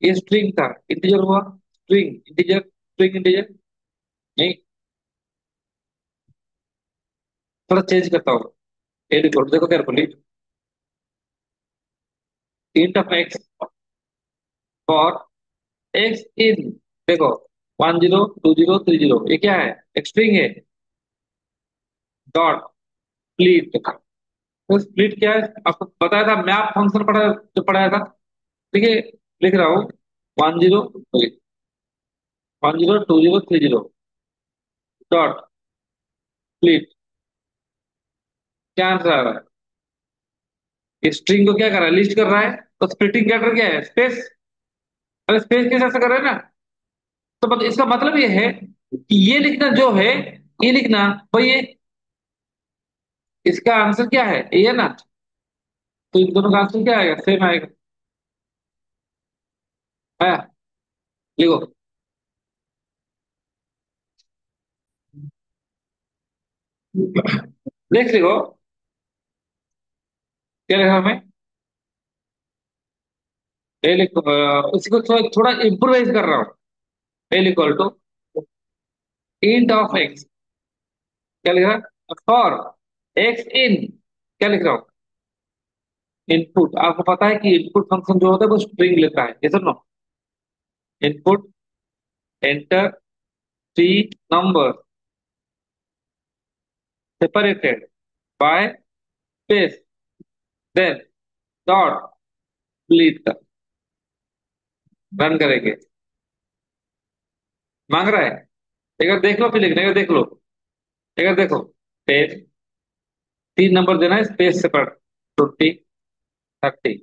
ये स्ट्रिंग था, इंटीजर हुआ। String integer, string integer. नहीं, थोड़ा चेंज करता हूँ। ये देखो, देखो carefully. Int of x for x in, देखो, 10 20 30 ये क्या है? एक स्ट्रिंग है। Dot split. तो स्प्लिट क्या है? आपको बताया था, मैप फंक्शन पढ़ा, जो पढ़ाया था। देखिए, लिख रहा हूँ। 10 20 30 डॉट स्प्लिट। क्या आंसर आ रहा है? स्ट्रिंग को क्या कर रहा है? लिस्ट कर रहा है। तो स्प्लिटिंग क्या क्या है? स्पेस। अरे स्पेस के हिसाब से कर रहा है ना। तो इसका मतलब ये है कि ये लिखना जो है, ये लिखना, भाई ये, इसका आंसर क्या है? ये है ना। तो इन दोनों का आंसर क्या आएगा? सेम आएगा। आया? लिखो। नेक्स्ट लिखो, क्या लिखा हमें? ए लिखो, इसको थोड़ा इम्प्रोवाइज कर रहा हूँ। L equal to int of X, क्या लिख रहा है? फॉर एक्स इन, क्या लिख रहा हूँ? इनपुट। आपको पता है कि इनपुट फंक्शन जो होता है वो स्ट्रिंग लेता है, ये सुनो। Input enter three number separated by space, then dot split, run करेंगे। मांग रहा है, एक बार देख लो, फिर लिखने का देख लो। एक बार देखो, 10, तीन नंबर देना है स्पेस से पर, 20, 30।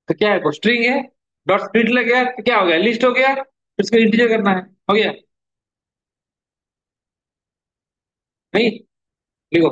तो क्या है, वो स्ट्रिंग है। डॉट स्प्लिट लग गया तो क्या हो गया, लिस्ट हो गया, फिर इसको इंटीजर करना है, हो गया। नहीं, लिखो।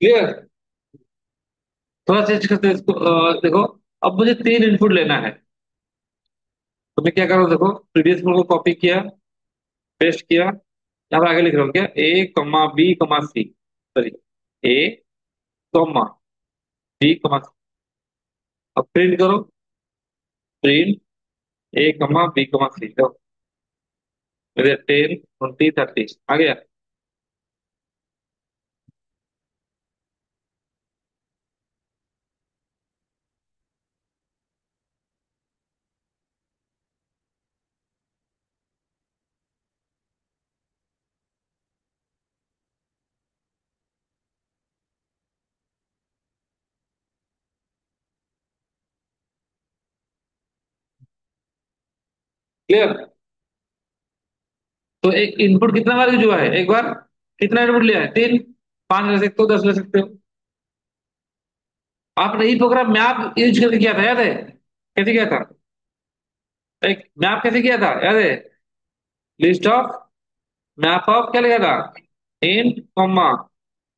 क्लियर? थोड़ा चेंज करते हैं इसको, देखो। अब मुझे तीन इनपुट लेना है, तो मैं क्या कर रहा हूँ, देखो, प्रीवियस को कॉपी किया, पेस्ट किया, यहाँ पे आगे लिख रहा हूँ क्या, ए कमा बी कमा सी, सॉरी, ए कमा बी कमा सी। अब प्रिंट करो, प्रिंट ए कमा बी कमा सी, तो मेरे 10, 20, 30 आ गया। क्लियर? तो एक इनपुट कितना बार यूज हुआ है, एक बार। कितना इनपुट लिया है, तीन। पांच ले सकते हो, 10 ले सकते हो। आपने ई प्रोग्राम मैप यूज करके किया था, याद है? कैसे किया था? एक मैप कैसे किया था, याद है? लिस्ट ऑफ, मैप ऑफ, क्या लिखा था? इंट कॉमा,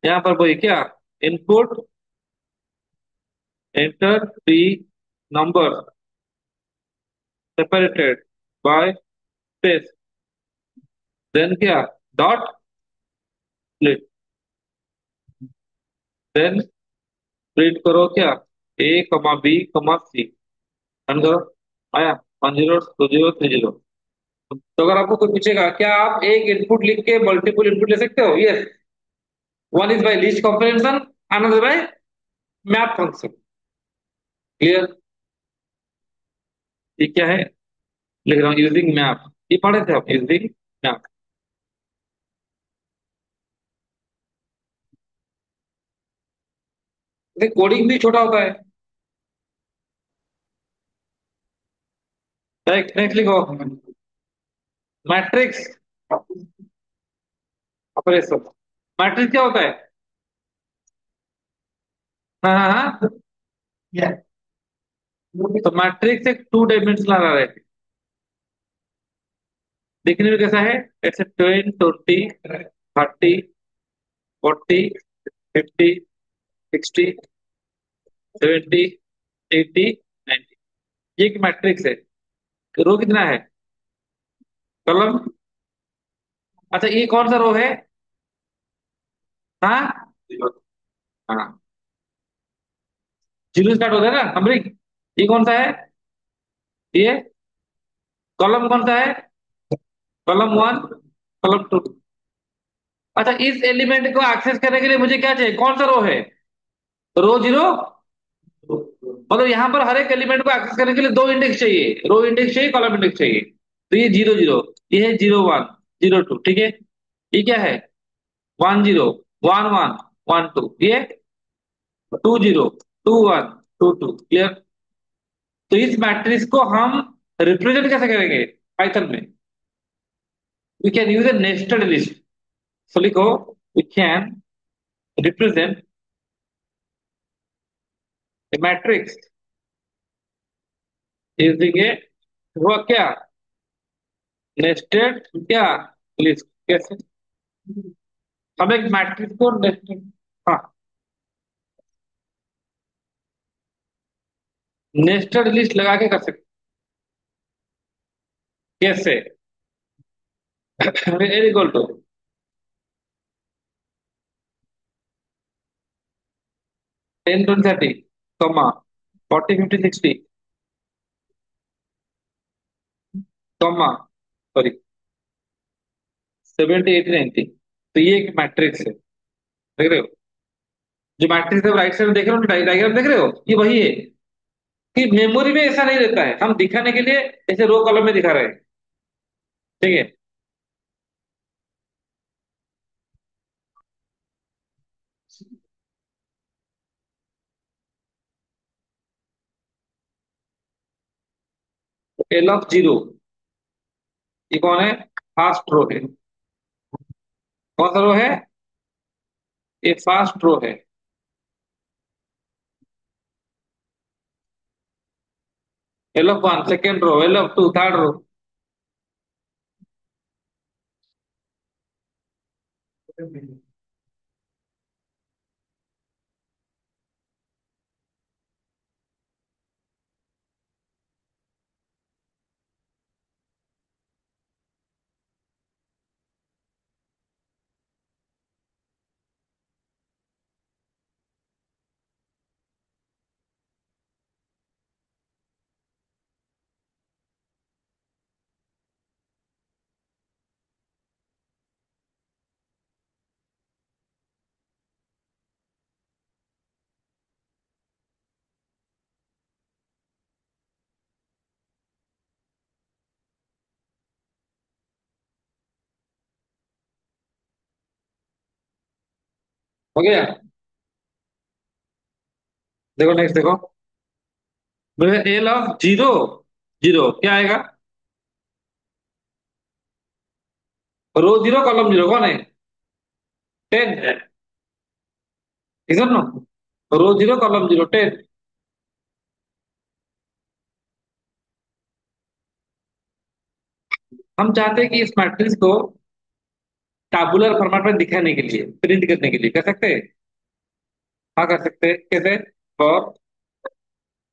यहाँ पर वही क्या, input enter three number separated by space, then क्या, डॉट स्प्लिट, देन प्रिंट करो क्या, ए कमा बी कमा सी, रन करो। आया 10, 20, 30। तो अगर आपको कोई पूछेगा क्या आप एक इनपुट लिख के मल्टीपल इनपुट ले सकते हो, yes. One is by list comprehension, another by map function. Clear? ये क्या है, लिख रहा हूँ यूजिंग मैप, ये पढ़े थे आप, यूजिंग मैप। कोडिंग भी छोटा होता है। नेक्स्ट नेक्स्ट लिखो, मैट्रिक्स ऑपरेशन। मैट्रिक्स क्या होता है? हाँ हाँ हाँ। तो मैट्रिक्स एक टू डायमेंशनल रहा है, देखने में कैसा है, ऐसे 10, 20, 30, 40, 50, 60, 70, 80, 90। ये एक मैट्रिक्स है। रो कितना है? कॉलम। अच्छा, ये कौन सा रो है? हाँ। हाँ, जीरो स्टार्ट होता है ना नंबरिंग। ये कौन सा है? ये कॉलम कौन सा है? Column one, column to. अच्छा, इस एलिमेंट को एक्सेस करने के लिए मुझे क्या चाहिए? कौन सा रो है? रो जीरो। मतलब यहाँ पर हर एक एलिमेंट को एक्सेस करने के लिए दो इंडेक्स चाहिए, रो इंडेक्स चाहिए, कॉलम इंडेक्स चाहिए। तो ये जीरो जीरो, ये है जीरो वन, जीरो टू, ठीक है। ये क्या है? One zero, one one, one two, ये two zero, two one, two two, clear. तो इस मैट्रिक्स को हम रिप्रेजेंट कैसे करेंगे पाइथन में? We can use a nested list. So लिखो, we can represent a matrix using a, हुआ क्या, नेस्टेड क्या, लिस्ट। कैसे? हम एक मैट्रिक्स को नेस्टेड, हाँ, नेस्टेड लिस्ट लगा के कर सकते। कैसे? A equal to 10 20 30, comma 40 50 60, comma sorry 70 80 90। तो ये एक मैट्रिक्स है, देख रहे हो? जो मैट्रिक्स है राइट साइड में देख रहे हो, डायग्राम देख रहे हो, ये वही है। कि मेमोरी में ऐसा नहीं रहता है, हम दिखाने के लिए ऐसे रो कॉलम में दिखा रहे हैं, ठीक है। एल ऑफ जीरो, ये कौन है? फास्ट रो है। कौन सा रो है? ये फास्ट रो है। L of one second row, L of two third row. हो गया? देखो नेक्स्ट देखो, एल ऑफ जीरो, जीरो क्या आएगा? रो जीरो कॉलम जीरो कौन है? 10, इधर नो, रो जीरो कॉलम जीरो 10। हम चाहते हैं कि इस मैट्रिक्स को टाबुलर फॉर्मेट में दिखाने के लिए, प्रिंट करने के लिए कर सकते हैं। हाँ कर सकते हैं, कैसे? फॉर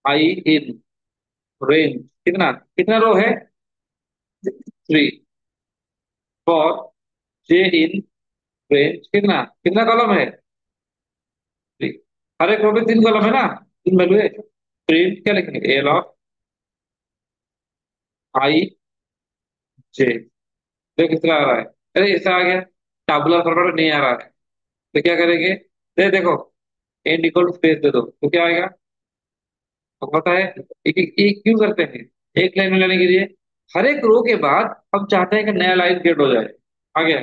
आई इन रेंज, कितना कितना रो है? Three. For j in range, कितना कितना कॉलम है? थ्री। हर एक रो में तीन कॉलम है ना, तीन वैल्यू है। प्रिंट क्या लिखेंगे? एल ऑफ आई जे। देखो किस तरह आ रहा है। अरे ऐसा आ गया, टाबुलर फॉर्मेट नहीं आ रहा है। तो क्या करेंगे? देखो, एंड इक्वल टू स्पेस दे दो तो क्या आएगा? तो पता है एक क्यों करते हैं? एक लाइन में लेने के लिए, हर एक रो के बाद हम चाहते हैं कि नया लाइन क्रिएट हो जाए। आगे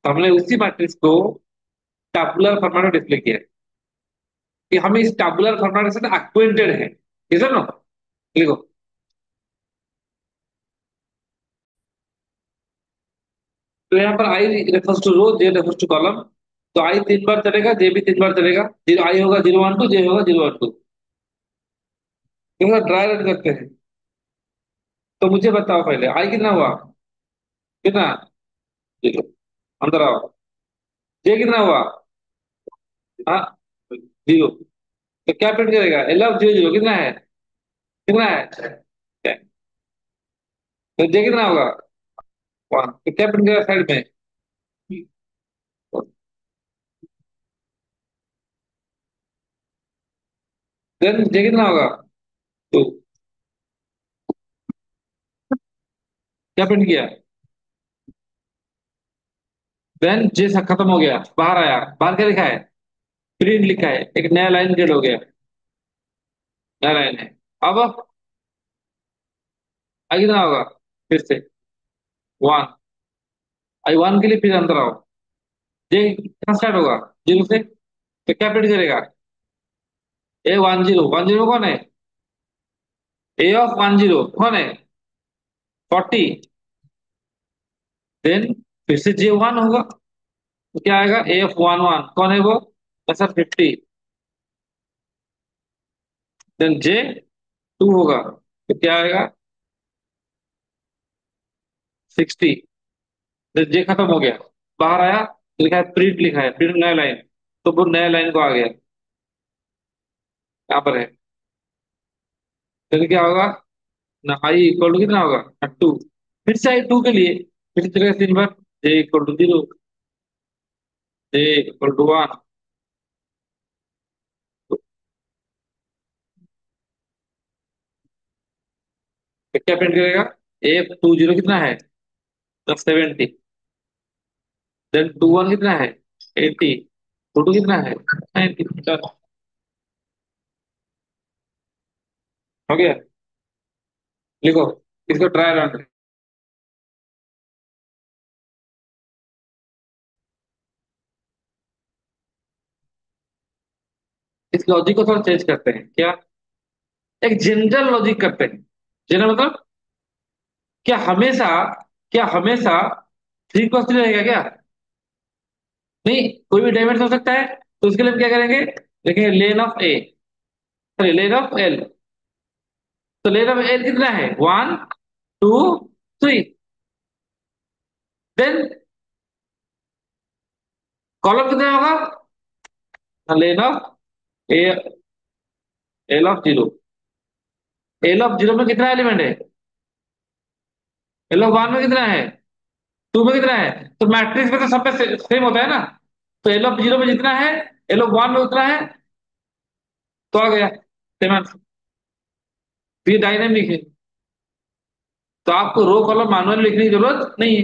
तो हमने उसी मैट्रिक्स को टैबुलर फॉर्मेट में डिस्प्ले किया है, कि हम इस टैबुलर फॉर्मेट से अक्वेंटेड है। इज नो, लिखो। तो यहाँ पर i refers to row, j refers to column. तो आई तीन बार चलेगा, जे भी तीन बार चलेगा। जीरो आई होगा, जीरो वन टू, जे होगा जीरो वन टू। तो ड्राई रन करते हैं। तो मुझे बताओ पहले आई कितना हुआ? कितना? जीरो। अंदर आओ। जे कितना हुआ? हाँ, जीरो। तो क्या प्रिंट करेगा? एल ऑफ जीरो जीरो कितना है? कितना है? तो जे कितना होगा? वन। तो क्या प्रिंट करेगा साइड में? देन जे कितना होगा? टू। क्या प्रिंट किया? देन जे खत्म हो गया, बाहर आया। बाहर क्या लिखा है? प्रिंट लिखा है, एक नया लाइन क्रिएट हो गया। नया लाइन है। अब आई कितना होगा? फिर से वन। आई वन के लिए फिर अंदर आओ। जे कहाँ स्टार्ट होगा? जीरो से। तो क्या प्रिंट करेगा? ए वन जीरो। वन जीरो कौन है? ए ऑफ वन जीरो कौन है? 40। देन फिर से जे वन होगा। तो क्या आएगा? ए ऑफ वन वन कौन है वो? सर 50। देन जे टू होगा। तो क्या आएगा? 60। देन जे खत्म हो गया, बाहर आया। लिखा है प्रिंट, लिखा है प्रिंट नया लाइन। तो वो नया लाइन को आ गया, यहाँ पर है। फिर क्या होगा? ना आई इक्वल टू कितना होगा? टू। फिर से आई टू के लिए फिर से चलेगा सीन पर। J equal to zero. J equal to one. तो क्या प्रिंट करेगा? ए टू जीरो कितना है? 70। देन टू वन कितना है? 80। टू टू कितना है? 90। हो गया। लिखो, इसको ट्राई रन। इस लॉजिक को थोड़ा चेंज करते हैं क्या? एक जनरल लॉजिक करते हैं। जनरल मतलब क्या हमेशा, क्या हमेशा थ्री क्रॉस थ्री रहेगा क्या? नहीं, कोई भी डायमेंशन हो सकता है। तो उसके लिए हम क्या करेंगे? देखेंगे len of a, sorry len of l. तो लेन ऑफ एल कितना है? One two three. Then column कितना होगा? Len of a, l of zero. L of zero में कितना एलिमेंट है? एल ऑफ वन में कितना है? टू में कितना है? तो मैट्रिक्स में तो सब पे सेम होता है ना। तो एल ऑफ जीरो में जितना है, एल ऑफ वन में उतना है। तो आ गया सेम आंसर। तो ये डायनेमिक है। तो आपको रो कॉलम मैनुअल लिखने की जरूरत नहीं है।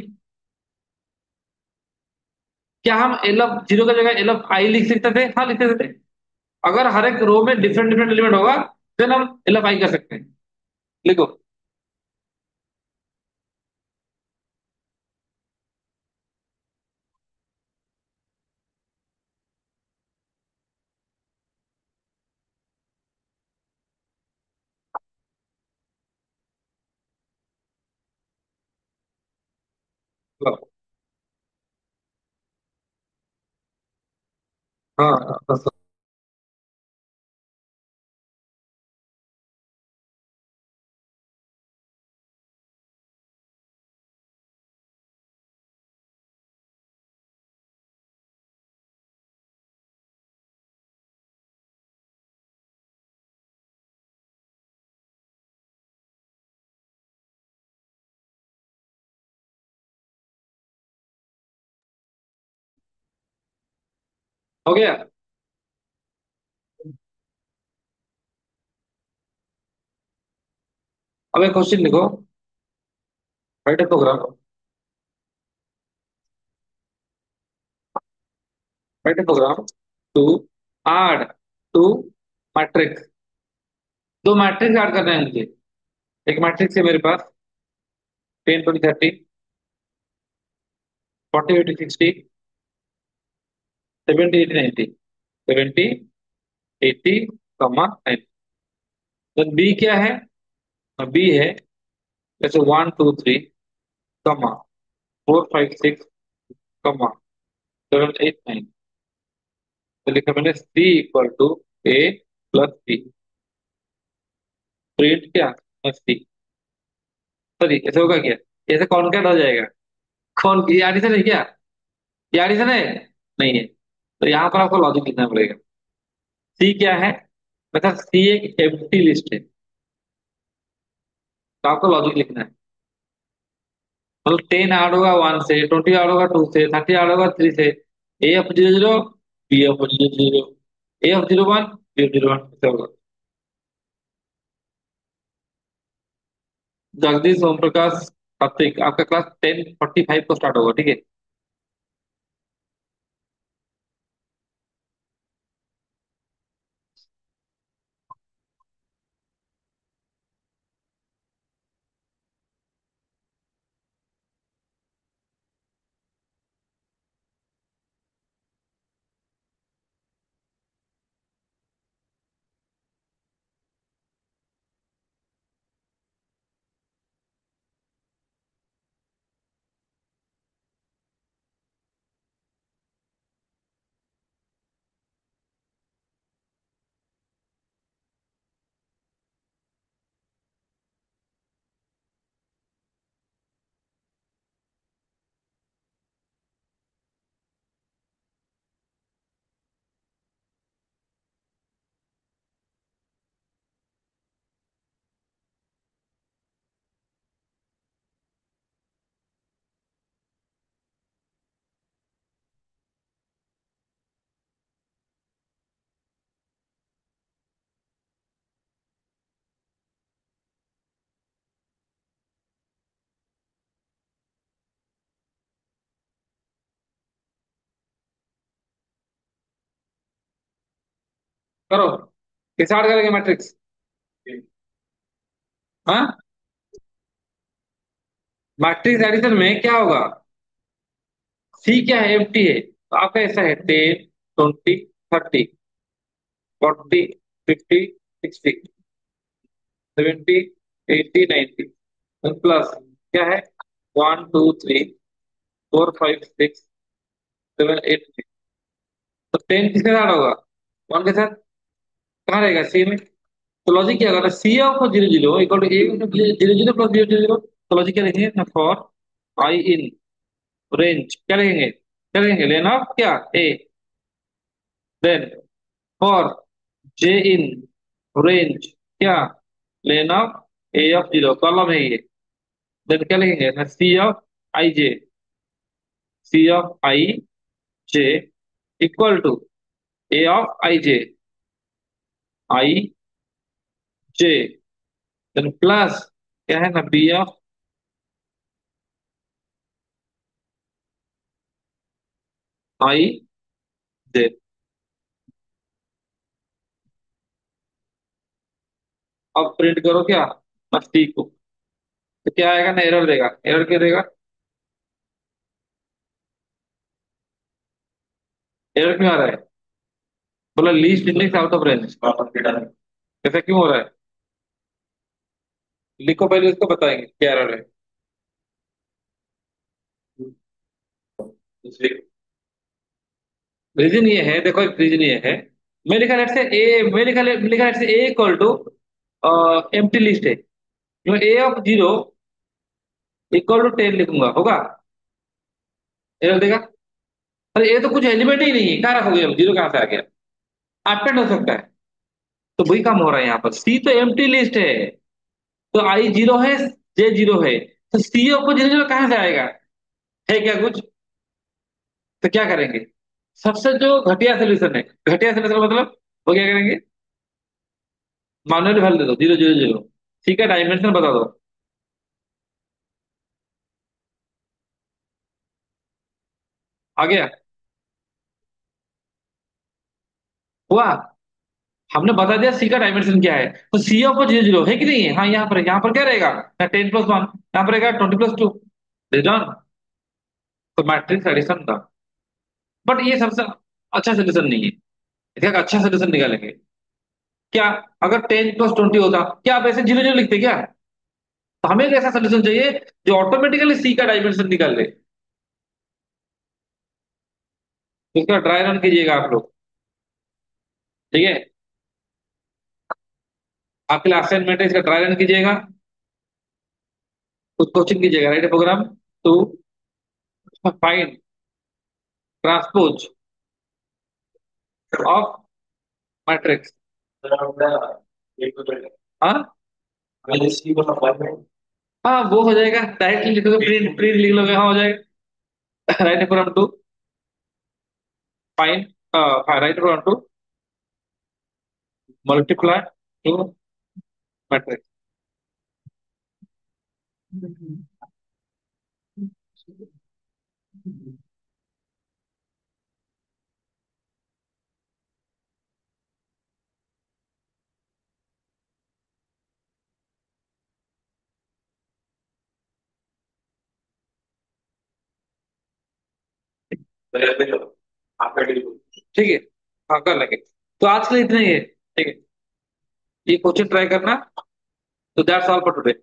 क्या हम एल ऑफ जीरो की जगह एल ऑफ आई लिख सकते थे? हाँ, लिख सकते थे। अगर हर एक रो में डिफरेंट डिफरेंट एलिमेंट होगा, देन हम एल ऑफ आई कर सकते हैं। लिखो। हाँ, बस। हो गया। अब एक क्वेश्चन लिखो। Write a program. Write a program to add two matrix. दो मैट्रिक्स ऐड करना है मुझे। एक मैट्रिक्स है मेरे पास 10 20 30, 40 50 60, 70 80 90। 70 80, कमा 90। तो बी क्या है? बी है जैसे 1 2 3, कमा 4 5 6, कमा 7 8 9। तो लिखा मैंने C equal to A plus B. Print क्या? सी। सॉरी, ऐसे होगा क्या? ऐसे कॉन्केट हो जाएगा। कौन, ये एडिशन है क्या? ये एडिशन है? नहीं है। तो यहाँ पर आपको लॉजिक लिखना पड़ेगा। सी क्या है? मतलब सी एक एम्प्टी लिस्ट है, तो आपको लॉजिक लिखना है। मतलब 10 ऐड होगा 1 से, 20 ऐड होगा 2 से, 30 ऐड होगा 3 से। A of 00, B of 00, A of 01, B of 01 ऐसे होगा। जगदीश, ओम प्रकाश, कार्तिक, आपका क्लास 10:45 को स्टार्ट होगा, ठीक है? करो। किस ऐड करेंगे मैट्रिक्स? हाँ, मैट्रिक्स एडिशन में क्या होगा? सी क्या है? एम्प्टी है, तो आपका ऐसा है 10, 20, 30, 40, 50, 60, 70, 80, 90 प्लस क्या है? 1, 2, 3, 4, 5, 6, 7, 8। तो 10 किसके साथ होगा? 1 के साथ। कहाँ रहेगा? सी में। तो लॉजिक क्या होगा? C of 00 equal to a 00 plus 0, 0। तो लॉजिक क्या लिखेंगे ना? फॉर आई इन रेंज क्या लिखेंगे? क्या लिखेंगे? लेन ऑफ क्या? A. Then for j in range क्या? Len of A of 0, column है ये। देन क्या लिखेंगे? C of i j, c of i j equal to a of i j, i j. Then plus क्या है ना? B of i j. अब प्रिंट करो क्या? बस सी को। तो क्या आएगा ना? एरर देगा। एरर क्या देगा? एरर क्यों आ रहा है? बोला least index out of range. ऐसा क्यों हो रहा है? लिखो, पहले इसको बताएंगे क्या एरर है। रीजन ये है, देखो एक रीजन ये है। मैं लिखा लेट से ए, मैं लिखा लेट से ए इक्वल टू एम्प्टी लिस्ट है। मैं A of 0 इक्वल टू 10 लिखूंगा, होगा? एरर देगा। अरे ये तो कुछ एलिमेंट ही नहीं है, कहाँ रखोगे? अब जीरो कहाँ से आ गया? अपेंड हो सकता है। तो वही काम हो रहा है यहाँ पर। सी तो एम्प्टी लिस्ट है, तो आई 0 है, जे 0 है, तो सी को 0 0 कहाँ से आएगा? है क्या कुछ? तो क्या करेंगे? सबसे जो घटिया सोल्यूशन है, घटिया सोल्यूशन मतलब वो क्या करेंगे? मानुअली भर दे दो 0 0 0। ठीक है, डायमेंशन बता दो। आ गया? हुआ? हमने बता दिया सी का डायमेंशन क्या है। तो सी ऑफ 0 0 है कि नहीं है? हाँ, यहाँ पर क्या रहेगा? 10+1, यहाँ पर रहेगा 20+2। डन। तो मैट्रिक्स एडिशन था। बट ये सबसे अच्छा सोल्यूशन नहीं है। इसका एक अच्छा सोल्यूशन निकालेंगे। क्या? अगर 10+20 होता, क्या आप ऐसे 0 0 लिखते क्या? तो हमें एक ऐसा सोल्यूशन चाहिए जो ऑटोमेटिकली सी का डायमेंशन निकाल ले। तो इसका ड्राई रन कीजिएगा आप लोग, ठीक है? आपके लिए असाइनमेंट है, इसका ड्राई रन कीजिएगा। कुछ कोचिंग कीजिएगा। Write program to find transpose of matrix. हाँ हाँ, वो हो जाएगा, डायरेक्टली लिखोगे, प्रिंट प्रिंट लिख लोगे, हाँ हो जाएगा। राइट इक्वल टू फाइन, हाँ right equal to multiply two matrix. ठीक है, हाँ कर लेंगे। तो आज के लिए इतना ही है, ठीक है। ये क्वेश्चन ट्राई करना। तो दैट्स ऑल फॉर टुडे।